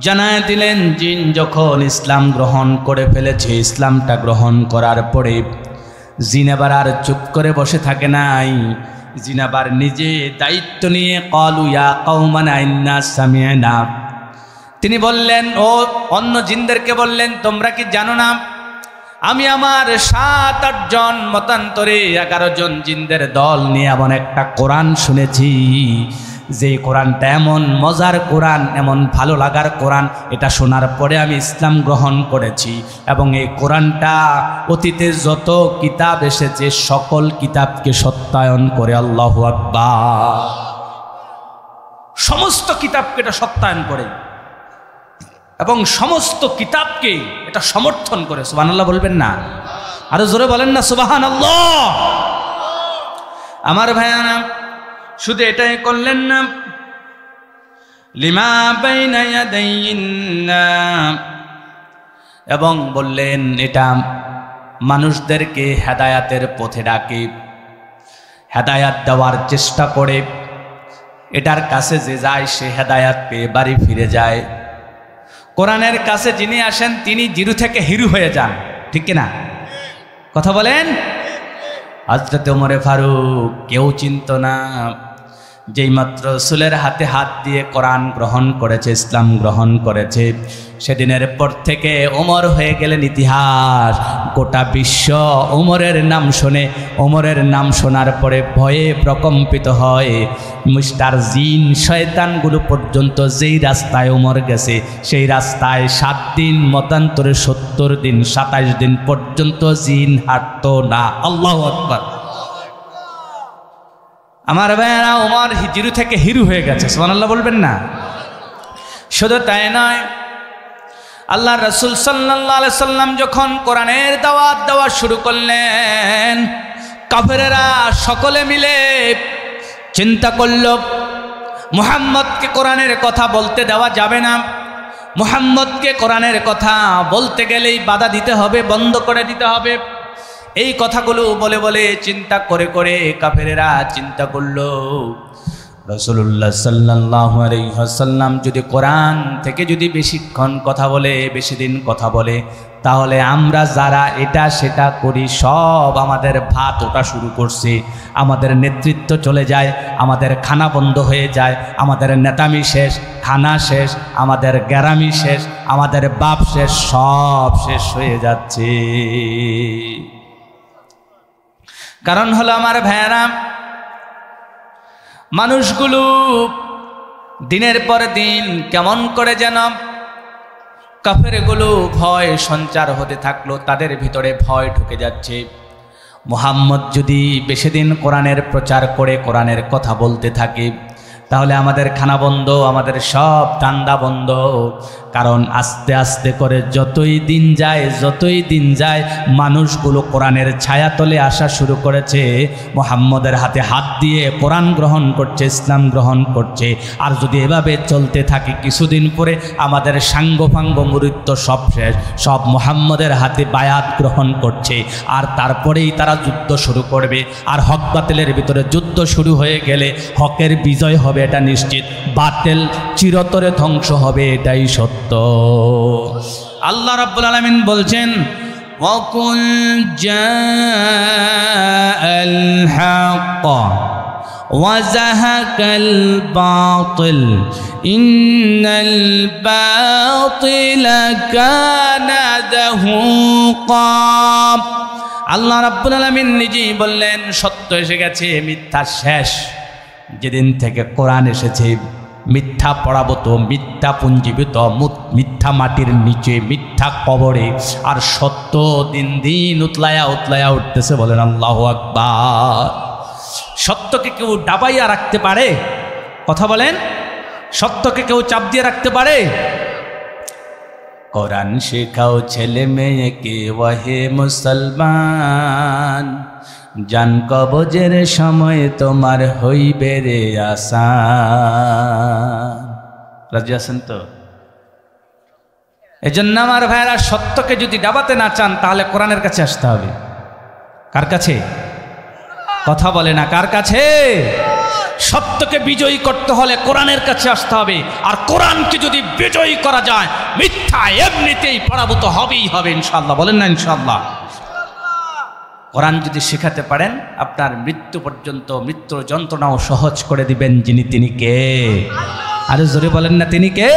জানায় দিলেন, জিন যখন ইসলাম গ্রহণ করে ফেলেছে, ইসলামটা গ্রহণ করার পরে জিন আবার আর চুপ করে বসে থাকে নাই। জিন আবার নিজে দায়িত্ব নিয়ে ক্বালু ইয়া কওমানা ইন্না সামি'না, তিনি বললেন, ও অন্য জিনদেরকে বললেন, তোমরা কি জানো না আমি আমার 7-8 জন মতান্তরে 11 জন জিনদের দল নিয়ে এমন একটা কোরআন শুনেছি, যে কোরআনটা এমন মজার কোরআন, এমন ভালো লাগার কোরআন, এটা শোনার পরে আমি ইসলাম গ্রহণ করেছি। এবং এই কোরআনটা অতীতে যত কিতাব এসেছে সকল কিতাবকে সত্যায়ন করে। আল্লাহু আকবার। সমস্ত কিতাবকে এটা সত্যায়ন করে এবং সমস্ত কিতাবকে এটা সমর্থন করে। সুবহানাল্লাহ বলবেন না? আরো জোরে বলেন না সুবহানাল্লাহ। আমার ভাইয়ারা, শুধু এটাই করলেন না, লিমা বাইনা ইয়াদাইনা, এবং বললেন এটা মানুষদেরকে হেদায়াতের পথে ডাকে, হেদায়াত দেওয়ার চেষ্টা করে। এটার কাছে যে যায় সে হেদায়াত পেয়ে বাড়ি ফিরে যায়। কোরআনের কাছে যিনি আসেন তিনি জিরো থেকে হিরো হয়ে যান, ঠিক কিনা? কথা বলেন। হযরত ওমর ফারুক কেউ চিনত না, যেই মাত্র রাসূলের হাতে হাত দিয়ে কোরআন গ্রহণ করেছে, ইসলাম গ্রহণ করেছে, সেদিনের পর থেকে ওমর হয়ে গেলেন ইতিহাস। গোটা বিশ্ব ওমরের নাম শোনে। ওমরের নাম শোনার পরে ভয়ে প্রকম্পিত হয়। মিস্টার জিন শয়তানগুলো পর্যন্ত যেই রাস্তায় ওমর গেছে সেই রাস্তায় 7 দিন মতান্তরে 70 দিন 27 দিন পর্যন্ত জিন হাঁটতো না। আল্লাহু আকবার। আমার ভাইয়েরা, ওমর জিরো থেকে হিরো হয়ে গেছে। সুবহানাল্লাহ বলবেন না? শুধু তাই নয়, আল্লাহ রাসূল সাল্লাল্লাহু আলাইহি সাল্লাম যখন কোরআনের দাওয়াত দেওয়া শুরু করলেন, কাফেরেরা সকলে মিলে চিন্তা করল মুহাম্মদকে কোরআনের কথা বলতে দেওয়া যাবে না। মুহাম্মদকে কোরআনের কথা বলতে গেলেই বাধা দিতে হবে, বন্ধ করে দিতে হবে। এই কথাগুলো বলে বলে চিন্তা করে করে কাফেরেরা চিন্তা করলো, রাসূলুল্লাহ সাল্লাল্লাহু আলাইহি ওয়াসাল্লাম যদি কোরআন থেকে যদি বেশিক্ষণ কথা বলে, বেশি দিন কথা বলে, তাহলে আমরা যারা এটা সেটা করি সব আমাদের ভাত ওঠা শুরু করছে, আমাদের নেতৃত্ব চলে যায়, আমাদের খানা বন্ধ হয়ে যায়, আমাদের নেতামি শেষ, খানা শেষ, আমাদের গ্যারামি শেষ, আমাদের বাপ শেষ, সব শেষ হয়ে যাচ্ছে। কারণ হলো আমার ভাইয়েরা, মানুষগুলো দিনের পর দিন কেমন করে যেন কাফেরগুলো ভয় সঞ্চার হতে থাকলো, তাদের ভিতরে ভয় ঢুকে যাচ্ছে। মুহাম্মদ যদি বেশি দিন কোরআনের প্রচার করে কোরআনের কথা বলতে থাকে, তাহলে আমাদের খানা বন্ধ, আমাদের সব ধান্দা বন্ধ। কারণ আস্তে আস্তে করে যতই দিন যায় মানুষগুলো কোরআনের ছায়াতলে আসা শুরু করেছে, মুহাম্মদের হাতে হাত দিয়ে কোরআন গ্রহণ করছে, ইসলাম গ্রহণ করছে। আর যদি এভাবে চলতে থাকে কিছুদিন পরে আমাদের সাঙ্গপাঙ্গ মুরিদ সব শেষ, সব মুহাম্মদের হাতে বায়াত গ্রহণ করছে। আর তারপরেই তারা যুদ্ধ শুরু করবে। আর হক বাতিলের ভিতরে যুদ্ধ শুরু হয়ে গেলে হকের বিজয় হবে, এটা নিশ্চিত। বাতিল চিরতরে ধ্বংস হবে, এটাই সত্য। আল্লাহ রাব্বুল আলামিন বলছেন, ওয়াকুল জাআল হক ওয়া যাহাকাল বাতিল ইন্নাল বাতিলা কানা যাহুকা। আল্লাহ রাব্বুল আলামিন নিজেই বললেন, সত্য এসে গেছে, মিথ্যা শেষ। যেদিন থেকে কোরআন এসেছে, মিথ্যা পড়াবত, মিথ্যা পুঞ্জীবিত, মিথ্যা মাটির নিচে, মিথ্যা কবরে, আর সত্য দিন দিন উতলায়া উঠতেছে। বলেন আল্লাহু আকবার। সত্যকে কেউ ডাবাইয়া রাখতে পারে? কথা বলেন, সত্যকে কেউ চাপ দিয়ে রাখতে পারে? কোরআন শেখাও ছেলে মেয়েকে ওয়াহে মুসলমান, জান কবজের সময় তোমার হইবে রে আসান। রাজি আছেন তো? এজন্য আমার ভাইরা, সত্যকে যদি ডাবাতে না চান তাহলে কোরআনের কাছে আসতে হবে। কার কাছে? কথা বলে না, কার কাছে? সত্যকে বিজয়ী করতে হলে কোরআনের কাছে আসতে হবে। আর কোরআনকে যদি বিজয়ী করা যায়, মিথ্যা এমনিতেই পরাভূত হবেই হবে ইনশাআল্লাহ। বলেন না ইনশাআল্লাহ? কোরআন যদি শেখাতে পারেন, আপনার মৃত্যু পর্যন্ত মৃত্যুর যন্ত্রণাও সহজ করে দিবেন যিনি, তিনি কে? আরে জোরে বলেন না, তিনি কে?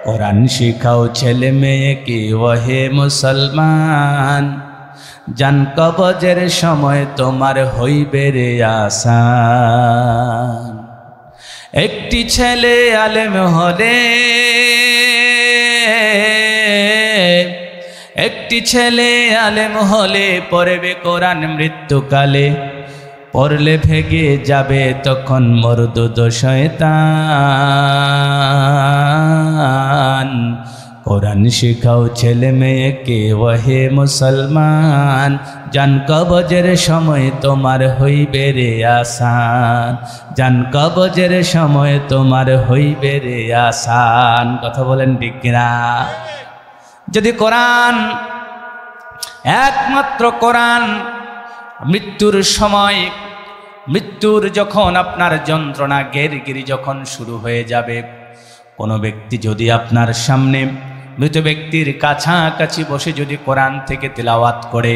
কোরআন শেখাও ছেলে মেয়েকে ওহে মুসলমান, জান কবজের সময় তোমার হইবে রে আসান। একটি ছেলে আলেম হলে, একটি ছেলে আলেম হলে পড়বে কোরআন মৃত্যুকালে, পড়লে ভেগে যাবে তখন মরদুদ শয়তান। কোরআন শিখাও ছেলে মেয়েকে ওহে মুসলমান, জান কবজের সময় তোমার হইবে রে আসান, জান কবজের সময় তোমার হইবে রে আসান। কথা বলেন ঠিক না? যদি কোরআন, একমাত্র কোরআন, মৃত্যুর সময়, মৃত্যুর যখন আপনার যন্ত্রণা গেরগিরি যখন শুরু হয়ে যাবে, কোনো ব্যক্তি যদি আপনার সামনে মৃত ব্যক্তির কাছাকাছি বসে যদি কোরআন থেকে তিলাওয়াত করে,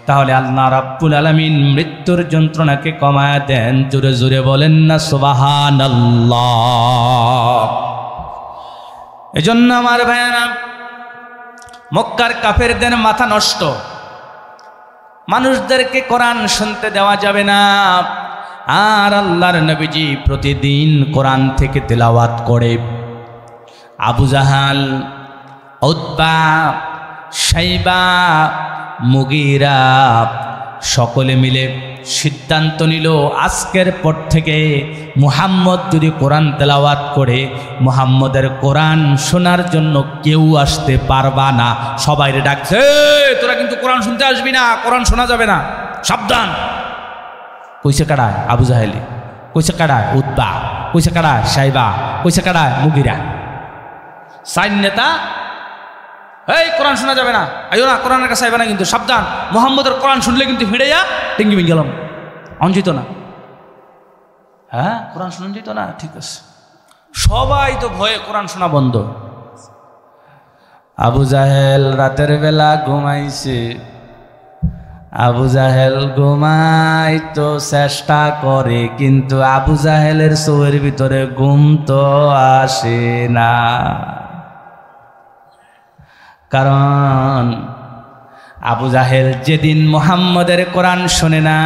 তাহলে আল্লাহ রাব্বুল আলামিন মৃত্যুর যন্ত্রণাকে কমায়া দেন। জোরে জোরে বলেন না সুবহানাল্লাহ। এজন্য আমার ভাইয়েরা, মক্কার কাফেরদের মাথা নষ্ট, মানুষদেরকে কোরআন শুনতে দেওয়া যাবে না। আর আল্লাহর নবীজি প্রতিদিন কোরআন থেকে তিলাওয়াত করে। আবু জাহাল, উতবা, শাইবা, মুগীরা সকলে মিলে সিদ্ধান্ত নিল, আজকের পর থেকে মুহাম্মদ যদি কোরআন তেলাওয়াত করে, মুহাম্মদের কোরআন শোনার জন্য কেউ আসতে পারবা না। সবাই ডাকছে, তোরা কিন্তু কোরআন শুনতে আসবি না, কোরআন শোনা যাবে না, সাবধান। কইছে কাড়ায় আবু জাহেলি, কইছে কাড়ায় উতবা, কইছে কাড়ায় শাইবা, কইছে কাড়ায় মুগীরা। সাইন নেতা, এই কোরআন শোনা যাবে না, আইও না, কোরআনের কাছে আইবা না, কিন্তু সাবধান, মুহাম্মদের কোরআন শুনলে কিন্তু ভিড়ে যা টিঙ্গি মিং গেলাম, অঞ্জিত না। হ্যাঁ, কোরআন শুনুন যেত না, ঠিক আছে। সবাই তো ভয়ে কোরআন শোনা বন্ধ। আবু জাহেল রাতের বেলা ঘুমাইছে। আবু জাহেল ঘুমাইতো চেষ্টা করে, কিন্তু আবু জাহেলের চোখের ভিতরে ঘুম তো আসে না। কারণ আবু জাহেল যেদিন মুহাম্মদের কোরআন শোনে না,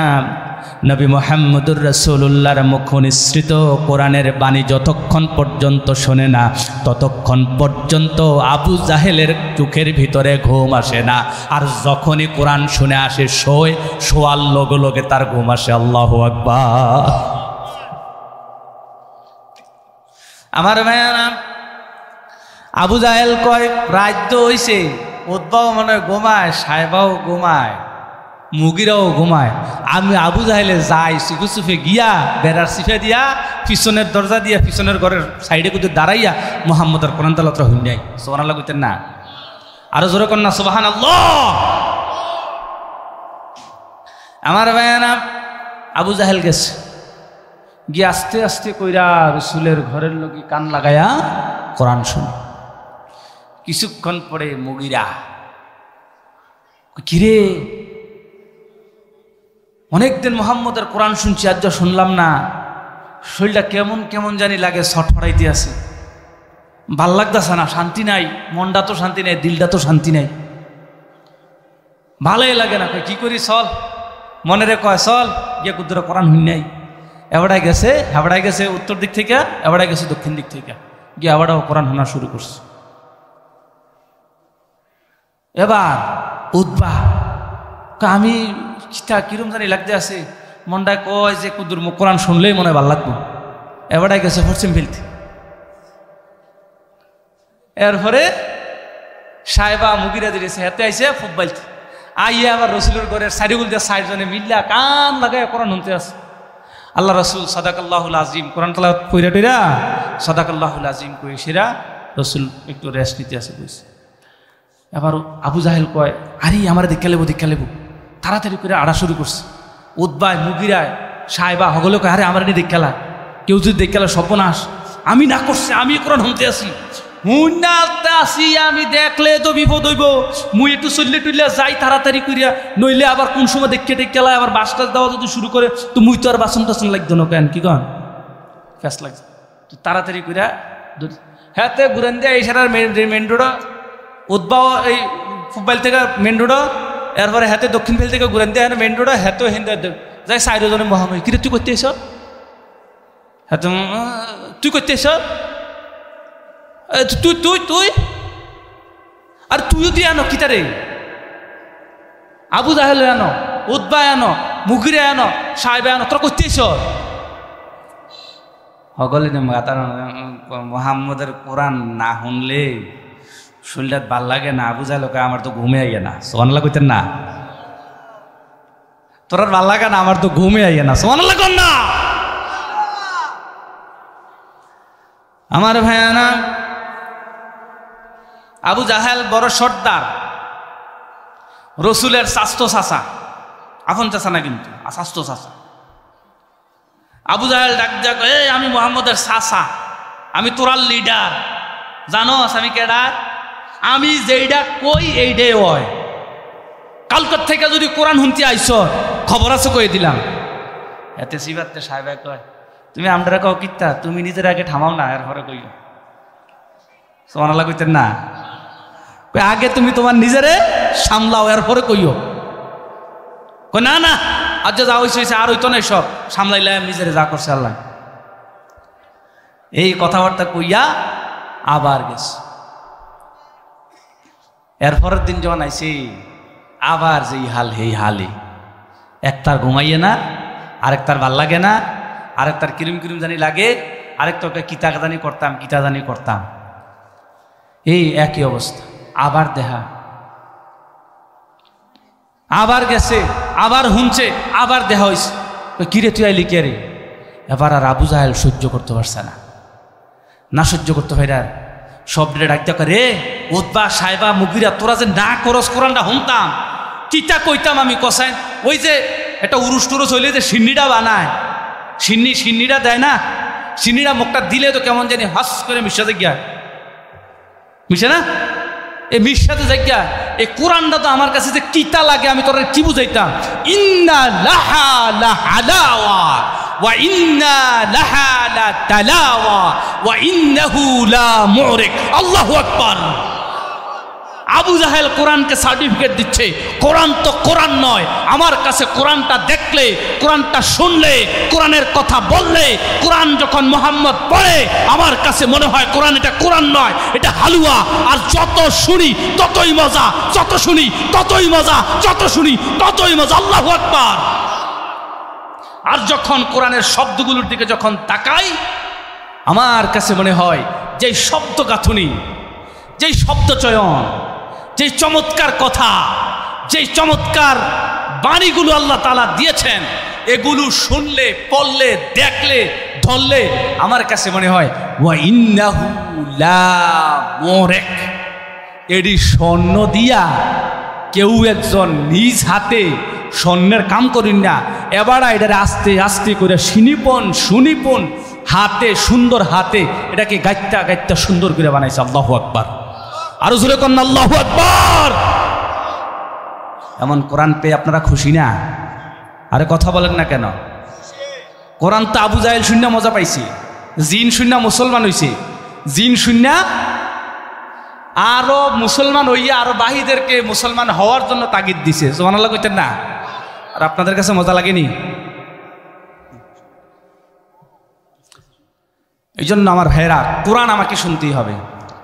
নবী মুহাম্মদুর রাসূলুল্লাহর মুখ নিঃসৃত কোরআনের বাণী যতক্ষণ পর্যন্ত শোনে না, ততক্ষণ পর্যন্ত আবু জাহেলের চোখের ভিতরে ঘুম আসে না। আর যখনই কোরআন শুনে আসে, শোয়ার লগে লগে তার ঘুম আসে। আল্লাহু আকবার। আমার ভাইয়ারা, আবু জাহেল কয় রাজ্য হইছে, উদ্বাও মনে ঘুমায়, সাহেবাও ঘুমায়, মুগিরাও ঘুমায়, আমি আবু জাহেলে যাই সুফে সুফে গিয়া বেড়ার সিফে দিয়া পিছনের দরজা দিয়া পিছনের ঘরের সাইডে কুদে দাঁড়াইয়া মুহাম্মদের কোরআন তেলাওয়াত হইনাই। সুবহানাল্লাহ কইতেন না? আরো জোরে কন্যা সুবহানাল্লাহ। আমার ভাইয়ানা, আবু জাহেল গেছে, গিয়ে আস্তে আস্তে কইরা রসুলের ঘরের লোকে কান লাগায়া কোরআন শুনে। কিছুক্ষণ পরে মুগিরা, কিরে অনেকদিন মুহাম্মদের কোরআন শুনছি, আজ যা শুনলাম না, শরীরটা কেমন কেমন জানি লাগে, ছটফটাইতে আছে, ভাল লাগতেছে না, শান্তি নাই, মনটা তো শান্তি নাই, দিলটা তো শান্তি নাই, ভালোই লাগে না। কি করি, চল মনে রে কয় চল গিয়ে কুদ্দুরা কোরআন শুন নাই। এবারে গেছে, হেবড়ায় গেছে উত্তর দিক থেকে, এবারে গেছে দক্ষিণ দিক থেকে, গিয়ে আবারও কোরআন শোনা শুরু করছে। এবার উদ্বা আমি কিরম জানি লাগতে আছে, মনটায় কয় যে কুদ্দুর কোরআন শুনলেই মনে হয় ভাল লাগবো। এবারে গেছে পশ্চিম ফিলতে, এরপরে সাহেবা মুগিরা দিয়েছে, হাতে আইসে ফুটবলতে আইয়া আবার রসুলের ঘরের সাইডগুল দিয়ে সাইডজনে মিল্লা কান লাগায় কোরআন শুনতে আছে। আল্লাহ রসুল সাদাকাল্লাহুল আজিম কোরআন তেলাওয়াত কইরা টইরা সাদাকাল্লাহুল আজিম কই সেরা রসুল একটু রেস্ট নিতে আছে কইছে। এবার আবু জাহেল কয় আরে আমার দীক্ষা লেবো, তাড়াতাড়ি করে আড়া শুরু করছে। উদ্বায় মুগিরায় সাহেবা হগলে কয় আরে আমার নিয়ে দীক্ষালা, কেউ যদি দীক্ষালা সর্বনাশ, আমি না করছে, আমি কোরআন শুনতে আসি, হুন্নাতে আসি, আমি দেখলে তো বিপদ হইব, মুই একটু চললে টুললে যাই তাড়াতাড়ি করিয়া, নইলে আবার কোন সময় দেখে টেক্কেলা আবার বাসটা দেওয়া যদি শুরু করে তো মুই তো আর বাসন টাসন লাগতো না, কেন কি কন ফ্যাস লাগছে, তুই তাড়াতাড়ি করিয়া হ্যাঁ তে ঘুরেন দিয়ে এই সারার মেন রোড উদ্বাও এই ফুটবল থেকে মেন রোড, এরপরে হাতে দক্ষিণ ফেল থেকে ঘুরেন দিয়ে মেন রোড, হাতে হিন্দু যাই সাইডজনে মহাময় কিরে তুই করতে এস, হ্যাঁ তুই করতে এস, তুই আর তুইও দিয়ে আনো কিতারে, আবু জাহেল আনো, উদ্বা আনো, মুগিরে আনো, সাহেবে আনো, তোরা করতেছ সকলে মোহাম্মদের কোরআন না শুনলে শরীরটা ভাল লাগে না। আবু জাহেল আমার তো ঘুমে আইয়া না, সুবহানাল্লাহ কইতেন না? তোর ভাল লাগে না, আমার তো ঘুমে আইয়া না, সুবহানাল্লাহ কর না? আমার ভাইয়ানা, আবু জাহেল বড় সর্দার, রসুলের স্বাস্থ্য চাচা, আপন চাচা না কিন্তু স্বাস্থ্য চাচা। আবু জাহেল ডাক ডাক, এই আমি মুহাম্মদের চাচা, আমি তোরার লিডার, জানোস আমি কেডা? আমি যেইডা কই এইডাই হয়, কালকার থেকে যদি কোরআন শুনতে আইস খবর আছে কই দিলাম। এতে সিবাতে সাহেব কয় তুমি আমরা কও কিত্তা, তুমি নিজের আগে থামাও না, এরপরে কই সুবহানাল্লাহ কইতেন না? আগে তুমি তোমার নিজেরে সামলাও, এরপরে কইও। কই না না আজ যা হইছে আর হইতো না, সব সামলাইলাম নিজেরে, যা করছে আল্লাহ। এই কথাবার্তা কইয়া আবার গেছে। এরপরের দিন যখন আইছি আবার যেই হাল সেই হালে, একটার ঘুমাইয়ে না, আরেকটার ভাল লাগে না, আরেকটার কিরম কিরম জানি লাগে, আরেকটা কিতা জানি করতাম, এই একই অবস্থা। আবার দেখা, আবার গেছে, আবার হুনছে, আবার দেখা হয়েছে, কিরে তুই আইলি কে রে? এবার আর আবু জাহেল সহ্য করতে পারছে না সহ্য করতে পারে, আর সব ডাক দেখ রে উদ্বা সাহেবা মুগিরা, তোরা যে না করস কোরআনটা শুনতাম, কিতা কইতাম আমি কসাই, ওই যে একটা উরুস টুরুস হইলে যে সিন্নিটা বানায়, সিন্নিটা দেয় না, সিন্নিটা মুখটা দিলে তো কেমন জানি হাস করে মিশাতে গিয়া, মিশে না? এই মিশাতে জায়গা এই কোরআনটা তো আমার কাছে যে কিতা লাগে আমি তোরা কি বুঝাইতাম, ইন্না লাহা লাহালাওয়া ওয়া ইন্না লাহা লাতালাওয়া ওয়া ইন্নাহু লামুরিক। আল্লাহু আকবার। আবু জাহেল কোরআনকে সার্টিফিকেট দিচ্ছে, কোরআন তো কোরআন নয়, আমার কাছে কোরআনটা দেখলে, কোরআনটা শুনলে, কোরআনের কথা বললে, কোরআন যখন মুহাম্মদ পড়ে আমার কাছে মনে হয় কোরআন এটা কোরআন নয়, এটা হালুয়া। আর যত শুনি ততই মজা, যত শুনি ততই মজা, যত শুনি ততই মজা। আল্লাহু আকবার। আর যখন কোরআনের শব্দগুলোর দিকে যখন তাকাই আমার কাছে মনে হয় যে শব্দ গাঁথুনি, যেই শব্দ চয়ন, যেই চমৎকার কথা, যেই চমৎকার বাণীগুলো আল্লাহ তাআলা দিয়েছেন, এগুলো শুনলে, পড়লে, দেখলে, ধরলে আমার কাছে মনে হয় ওয়া ইন্নাহু লা মুরেক, এডি স্বর্ণ দিয়া কেউ একজন নিজ হাতে স্বর্ণের কাম করেন না, এবার এটারে আস্তে আস্তে করে সুনিপন হাতে, সুন্দর হাতে এটাকে গাইত্যা গাইত্যা সুন্দর করে বানাইছে। আল্লাহু আকবার, আরো জোরে কন্যা আল্লাহু আকবার। এমন কোরআন পেয়ে আপনারা খুশি না? আরে কথা বলেন না কেন? কোরআন তো আবু জাহেল শূন্য মজা পাইছে, জিন শূন্য মুসলমান হইছে, জিন শূন্য আরো মুসলমান হইয়া আরো বাহিদেরকে মুসলমান হওয়ার জন্য তাগিদ দিছে। সুবহানাল্লাহ কইতেন না? আর আপনাদের কাছে মজা লাগেনি? এই জন্য আমার ভাইরা, কোরআন আমাকে শুনতেই হবে।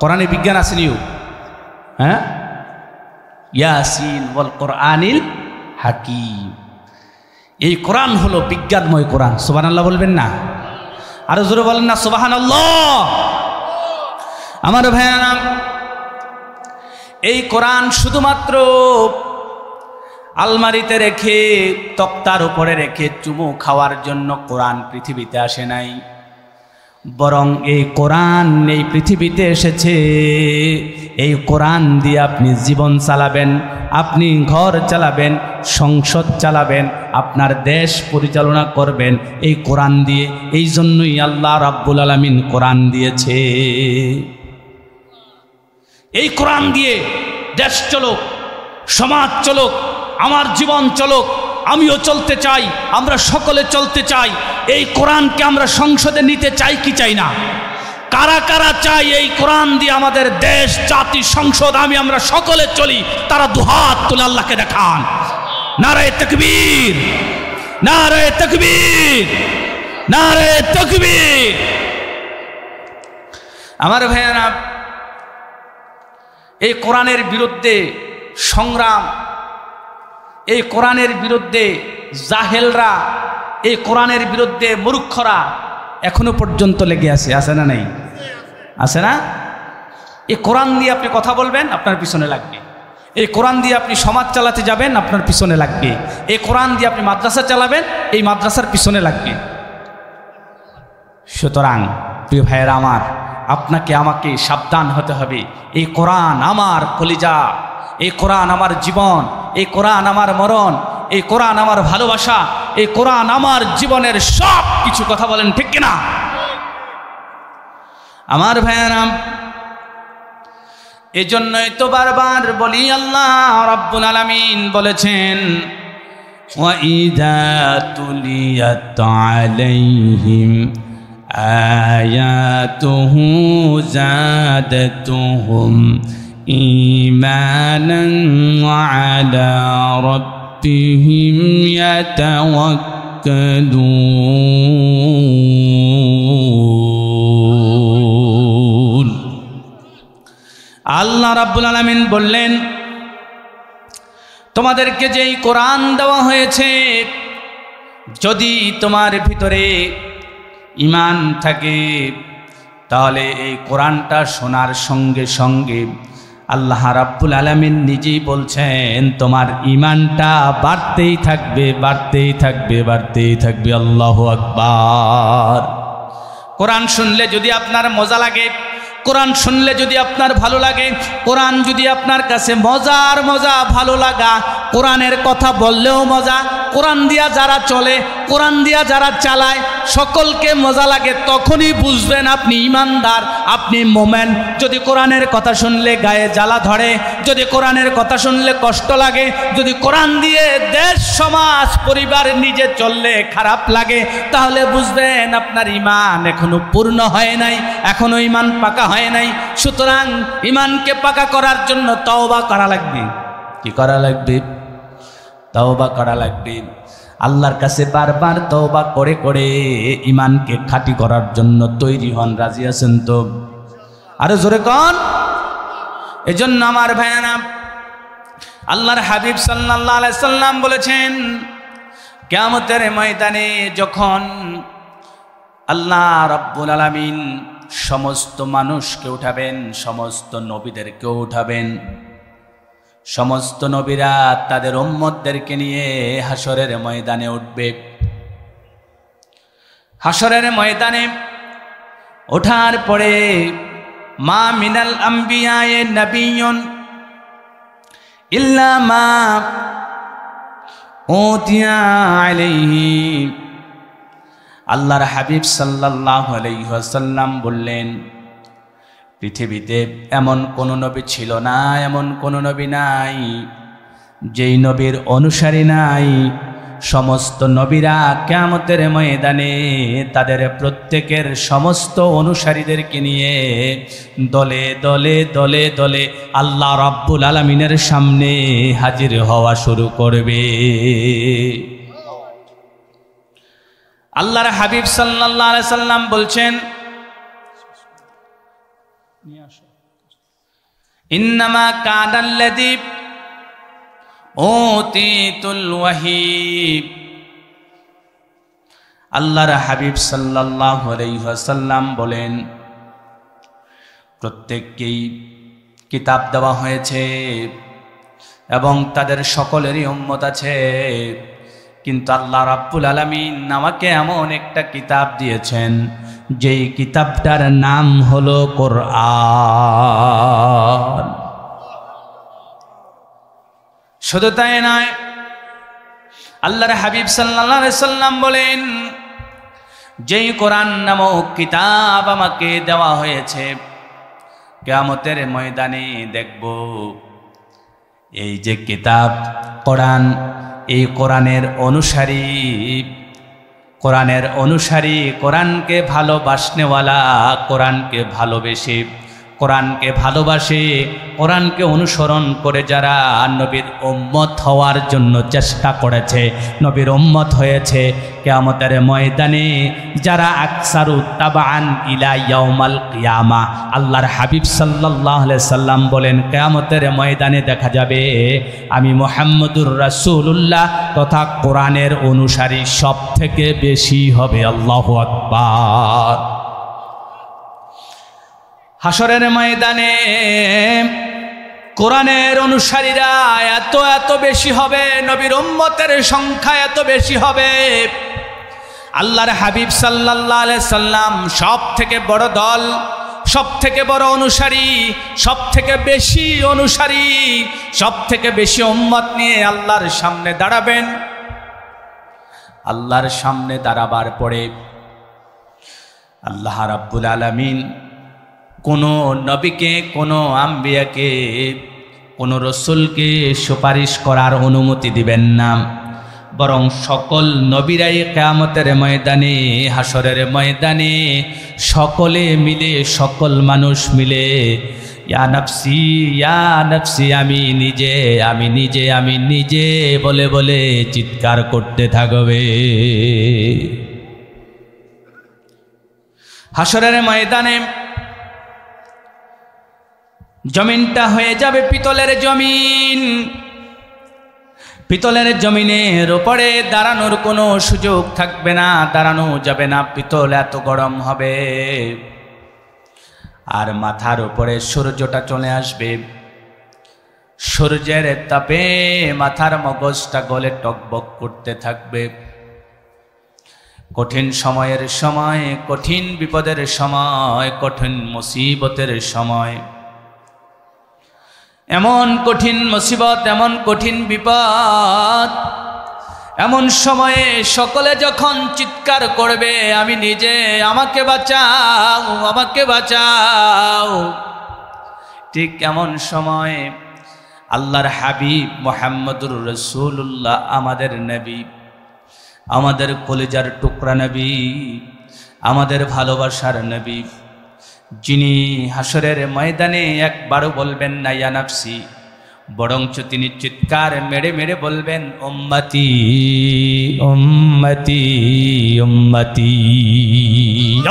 কোরআনে বিজ্ঞান আছে নিও, হ্যাঁ, ইয়াসিন ওয়াল কোরআনিল হাকিম। এই কোরআন হলো বিজ্ঞানময় কোরআন। সুবহানাল্লাহ বলবেন না? আরো জোরে বলেন না সুবহানাল্লাহ। আমার ভাইরা, এই কোরআন শুধুমাত্র আলমারিতে রেখে, তক্তার উপরে রেখে চুমু খাওয়ার জন্য কোরআন পৃথিবীতে আসে নাই, বরং এই কোরআন এই পৃথিবীতে এসেছে এই কোরআন দিয়ে আপনি জীবন চালাবেন, আপনি ঘর চালাবেন, সংসদ চালাবেন, আপনার দেশ পরিচালনা করবেন এই কোরআন দিয়ে। এই জন্যই আল্লাহ রাব্বুল আলামিন কোরআন দিয়েছে। এই কোরআন দিয়ে দেশ চলুক, সমাজ চলুক, আমার জীবন চলুক, আমিও চলতে চাই, আমরা সকলে চলতে চাই। এই কোরআনকে আমরা সংসদে নিতে চাই কি চাই না? কারা কারা চাই এই কোরআন দিয়ে আমাদের দেশ, জাতি, সংসদ আমরা সকলে চলি? তারা দুহাত তুলে আল্লাহকে দেখান। নারায়ে তাকবীর, নারায়ে তাকবীর, নারায়ে তাকবীর। আমার ভাইয়েরা, এই কোরআনের বিরুদ্ধে সংগ্রাম, এই কোরআনের বিরুদ্ধে জাহেলরা, এই কোরআনের বিরুদ্ধে মূর্খরা এখনো পর্যন্ত লেগে আছে। আছে না নাই? আছে না? এই কোরআন দিয়ে আপনি কথা বলবেন, আপনার পিছনে লাগবে। এই কোরআন দিয়ে আপনি সমাজ চালাতে যাবেন, আপনার পিছনে লাগবে। এই কোরআন দিয়ে আপনি মাদ্রাসা চালাবেন, এই মাদ্রাসার পিছনে লাগবে। সুতরাং প্রিয় ভাইয়েরা আমার, আপনাকে আমাকে সাবধান হতে হবে। এই কোরআন আমার কলিজা, এই কোরআন আমার জীবন, এই কোরআন আমার মরণ, এই কোরআন আমার ভালোবাসা, এই কোরআন আমার জীবনের সব কিছু। কথা বলেন ঠিক কিনা? আমার ভাইয়েরা, এই জন্যই তো বারবার বলি, আল্লাহ রাব্বুল আলামিন বলেছেন, ওয়া ইযা তুলিয়াত আলাইহিম আয়াতুহু যাদাতুহুম ঈমানান ওয়া আলা রাব্বিহিম ইয়াতাওয়াক্কালুন। আল্লাহ রাব্বুল আলামিন বললেন, তোমাদেরকে যেই কোরআন দেওয়া হয়েছে, যদি তোমার ভিতরে ঈমান থাকে, তাহলে এই কোরআনটা শোনার সঙ্গে সঙ্গে আল্লাহ রাব্বুল আলামিন নিজেই বলছেন তোমার ঈমানটা বাড়তেই থাকবে, বাড়তেই থাকবে, বাড়তেই থাকবে। আল্লাহু আকবার। কোরআন শুনলে যদি আপনার মজা লাগে, কোরআন শুনলে যদি আপনার ভালো লাগে, কোরআন যদি আপনার কাছে মজার মজা ভালো লাগা, কোরআনের কথা বললেও মজা, কোরআন দিয়া যারা চলে, কোরআন দিয়া যারা চালায়, সকলকে মজা লাগে, তখনই বুঝবেন আপনি ঈমানদার, আপনি মোমেন। যদি কোরআনের কথা শুনলে গায়ে জ্বালা ধরে, যদি কোরআনের কথা শুনলে কষ্ট লাগে, যদি কোরআন দিয়ে দেশ, সমাজ, পরিবার নিজে চললে খারাপ লাগে, তাহলে বুঝবেন আপনার ঈমান এখনো পূর্ণ হয় নাই, এখনো ঈমান পাকা হয় নাই। সুতরাং ঈমানকে পাকা করার জন্য তওবা করা লাগবে। কি করা লাগবে? তওবা করা লাগবে। আল্লাহর কাছে বারবার তওবা করে করে ঈমানকে খাঁটি করার জন্য তৈরি হন। রাজি আছেন তো? আরো জোরে কোন? এজন্য আমার ভাইয়ারা, আল্লাহর হাবিব সাল্লাল্লাহু আলাইহি সাল্লাম বলেছেন, কিয়ামতের ময়দানে যখন আল্লাহ রাব্বুল আলামিন সমস্ত মানুষকে উঠাবেন, সমস্ত নবীদেরকে উঠাবেন। সমস্ত নবীরা তাদের উম্মতদেরকে নিয়ে হাসরের ময়দানে উঠবে। হাসরের ময়দানে ওঠার পরে মা মিনাল আম্বিয়ায়ে নবিয়্যুন ইল্লা মা উতিয়া আলাইহি। আল্লাহর হাবিব সাল্লাল্লাহু আলাইহি ওয়াসাল্লাম বললেন, পৃথিবীতে এমন কোন নবী ছিল না, এমন কোন নবী নাই যেই নবীর অনুসারী নাই। সমস্ত নবীরা কিয়ামতের ময়দানে তাদের প্রত্যেকের সমস্ত অনুসারীদেরকে নিয়ে দলে দলে দলে দলে আল্লাহ রাব্বুল আলামিনের সামনে হাজির হওয়া শুরু করবে। আল্লাহর হাবিব সাল্লাল্লাহু আলাইহি সাল্লাম বলছেন, ইন্নামা কানাল্লাযী উতীতুল ওয়াহী। আল্লাহর হাবিব সাল্লাল্লাহু আলাইহি ওয়াসাল্লাম বলেন, প্রত্যেককেই কিতাব দেওয়া হয়েছে এবং তাদের সকলেরই উম্মত আছে, কিন্তু আল্লাহ রাব্বুল আলামিন আমাকে এমন একটা কিতাব দিয়েছেন যেই কিতাবটার নাম হলো কোরআন। শুধু তাই নয়, আল্লাহর হাবিব সাল্লাল্লাহু আলাইহি সাল্লাম বলেন, যেই কোরআন নামক কিতাব আমাকে দেওয়া হয়েছে, কিয়ামতের ময়দানে দেখব এই যে কিতাব কোরআন, এই কোরআনের অনুসারী, কোরআনকে ভালোবাসনেওয়ালা, কোরআনকে ভালোবাসে, কোরআনকে অনুসরণ করে যারা নবীর উম্মত হওয়ার জন্য চেষ্টা করেছে, নবীর উম্মত হয়েছে, কিয়ামতের ময়দানে যারা আকসারু তাবাআন ইলা ইয়াউমাল কিয়ামা। আল্লাহর হাবিব সাল্লাল্লাহু আলাইহি সাল্লাম বলেন, কিয়ামতের ময়দানে দেখা যাবে আমি মুহাম্মদুর রাসূলুল্লাহ তথা কোরআনের অনুসারী সব থেকে বেশি হবে। আল্লাহু আকবার। হাসরের ময়দানে কোরআনের অনুসারীরা এত এত বেশি হবে, নবীর উম্মতের সংখ্যা এত বেশি হবে, আল্লাহর হাবিব সাল্লাল্লাহু আলাইহি সাল্লাম সব থেকে বড় দল, সব থেকে বড় অনুসারী, সব থেকে বেশি উম্মত নিয়ে আল্লাহর সামনে দাঁড়াবেন। আল্লাহর সামনে দাঁড়াবার পরে আল্লাহ রাব্বুল আলামিন কোনো নবীকে, কোনো আম্বিয়াকে, কোনো রসুলকে সুপারিশ করার অনুমতি দিবেন না, বরং সকল নবীরাই কিয়ামতের ময়দানে, হাসরের ময়দানে সকলে মিলে, সকল মানুষ মিলে ইয়া নফসি, আমি নিজে বলে বলে চিৎকার করতে থাকবে। হাসরের ময়দানে জমিনটা হয়ে যাবে পিতলের জমিন। পিতলের জমিনের উপরে দাঁড়ানোর কোনো সুযোগ থাকবে না, দাঁড়ানো যাবে না, পিতল এত গরম হবে। আর মাথার উপরে সূর্যটা চলে আসবে, সূর্যের তাপে মাথার মগজটা গলে টকবক করতে থাকবে। কঠিন সময়ের সময়, কঠিন বিপদের সময়, কঠিন মুসিবতের সময়, এমন কঠিন মুসিবত, এমন কঠিন বিপদ, এমন সময়ে সকলে যখন চিৎকার করবে, আমি নিজে, আমাকে বাঁচাও, আমাকে বাঁচাও, ঠিক এমন সময় আল্লাহর হাবিব মুহাম্মদুর রাসূলুল্লাহ, আমাদের নবী, আমাদের কলিজার টুকরা নবী, আমাদের ভালোবাসার নবী, যিনি হাসরের ময়দানে একবারও বলবেন না ইয়া নাফসি, বরঞ্চ তিনি চিৎকার মেরে মেরে বলবেন উম্মতি উম্মতি উম্মতি।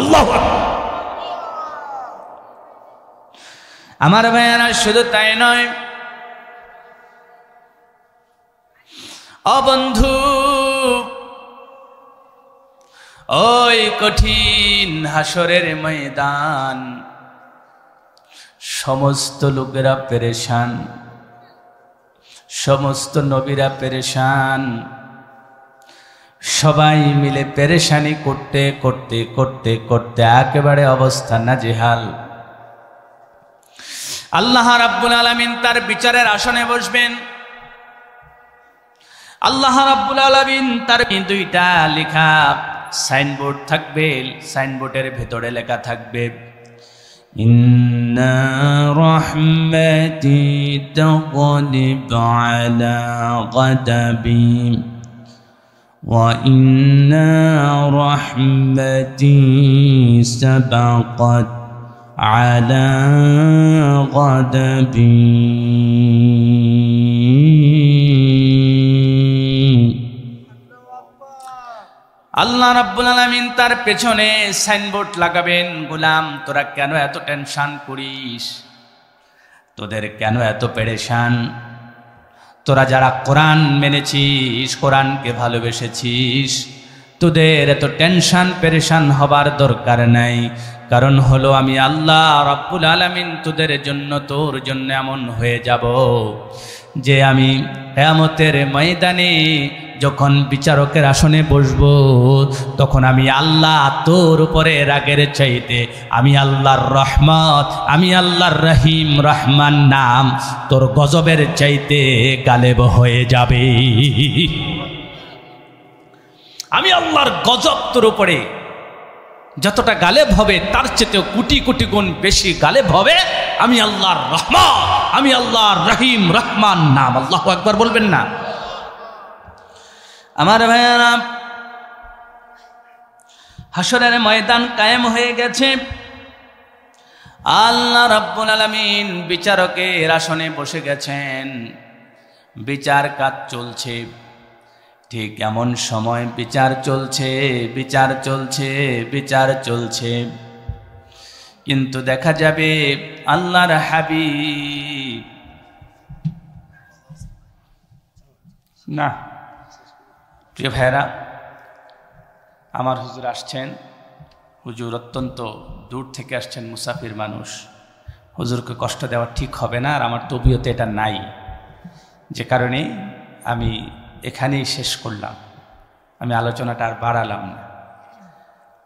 আল্লাহু আকবার। আমার ভাইয়েরা, শুধু তাই নয়, ও বন্ধু, ওই কঠিন হাসরের ময়দান সমস্ত লোকেরা পেরেশান, সমস্ত নবীরা পেরেশান, সবাই মিলে পেরেশানি করতে করতে করতে করতে একেবারে অবস্থা নাজেহাল। আল্লাহ রাব্বুল আলামিন তার বিচারের আসনে বসবেন। আল্লাহ রাব্বুল আলামিন তার দুইটা লেখা সাইনবোর্ড থাকবে, সাইনবোর্ডের ভেতরে লেখা থাকবে ইন্না রাহমাতি তাগলিব আলা গাদাবি ওয়া ইন্না রাহমাতি সাবাকাত আলা গাদাবি। আল্লাহ রাব্বুল আলামিন তার পেছনে সাইনবোর্ড লাগাবেন, গোলাম তোরা কেন এত টেনশন করিস, তোদের কেন এত পেরেশান, তোরা যারা কোরআন মেনেছিস, কোরআনকে ভালোবেসেছিস, তোদের এত টেনশন পেরেশান হবার দরকার নাই। কারণ হলো আমি আল্লাহ রাব্বুল আলামিন তোদের জন্য, তোর জন্য এমন হয়ে যাব যে আমি কিয়ামতের ময়দানে যখন বিচারকের আসনে বসব, তখন আমি আল্লাহ তোর উপরে রাগের চাইতে আমি আল্লাহর রহমত, আমি আল্লাহর রহিম রহমান নাম তোর গজবের চাইতে গালেব হয়ে যাবে। আমি আল্লাহর গজব তোর উপরে যতটা গালেব হবে তার চেয়েও কোটি কোটি গুণ বেশি গালেব হবে আমি আল্লাহর রহমত, আমি আল্লাহর রহিম রহমান নাম। আল্লাহু আকবার বলবেন না? আমার ভাইয়ারা, হাসরের ময়দান কায়েম হয়ে গেছে। আল্লাহ রাব্বুল আলামিন বিচারকের আসনে বসে গেছেন, বিচার কাজ চলছে। ঠিক এমন সময় বিচার চলছে, বিচার চলছে, বিচার চলছে, কিন্তু দেখা যাবে আল্লাহর হাবিব না। প্রিয় ভাইরা, আমার হুজুর আসছেন, হুজুর অত্যন্ত দূর থেকে আসছেন, মুসাফির মানুষ, হুজুরকে কষ্ট দেওয়া ঠিক হবে না, আর আমার তবিয়তে এটা নাই, যে কারণে আমি এখানেই শেষ করলাম, আমি আলোচনাটা আর বাড়ালাম না।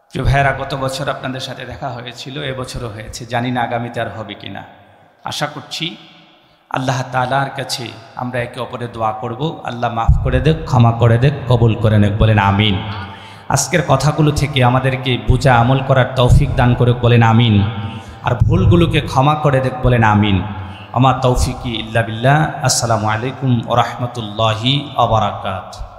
প্রিয় ভাইরা, গত বছর আপনাদের সাথে দেখা হয়েছিল, এবছরও হয়েছে, জানি না আগামীতে আর হবে কিনা। আশা করছি আল্লাহ তাআলার কাছে আমরা একে অপরের দোয়া করব, আল্লাহ মাফ করে দেখ, ক্ষমা করে দেখ, কবুল করে নেক, বলেন আমিন। আজকের কথাগুলো থেকে আমাদেরকে বুঝা আমল করার তৌফিক দান করে, বলেন আমিন। আর ভুলগুলোকে ক্ষমা করে দেখ, বলেন আমিন। আমা তৌফিকি ইল্লা বিল্লাহ। আসসালামু আলাইকুম ওয়া রাহমাতুল্লাহি ওয়া বারাকাতুহু।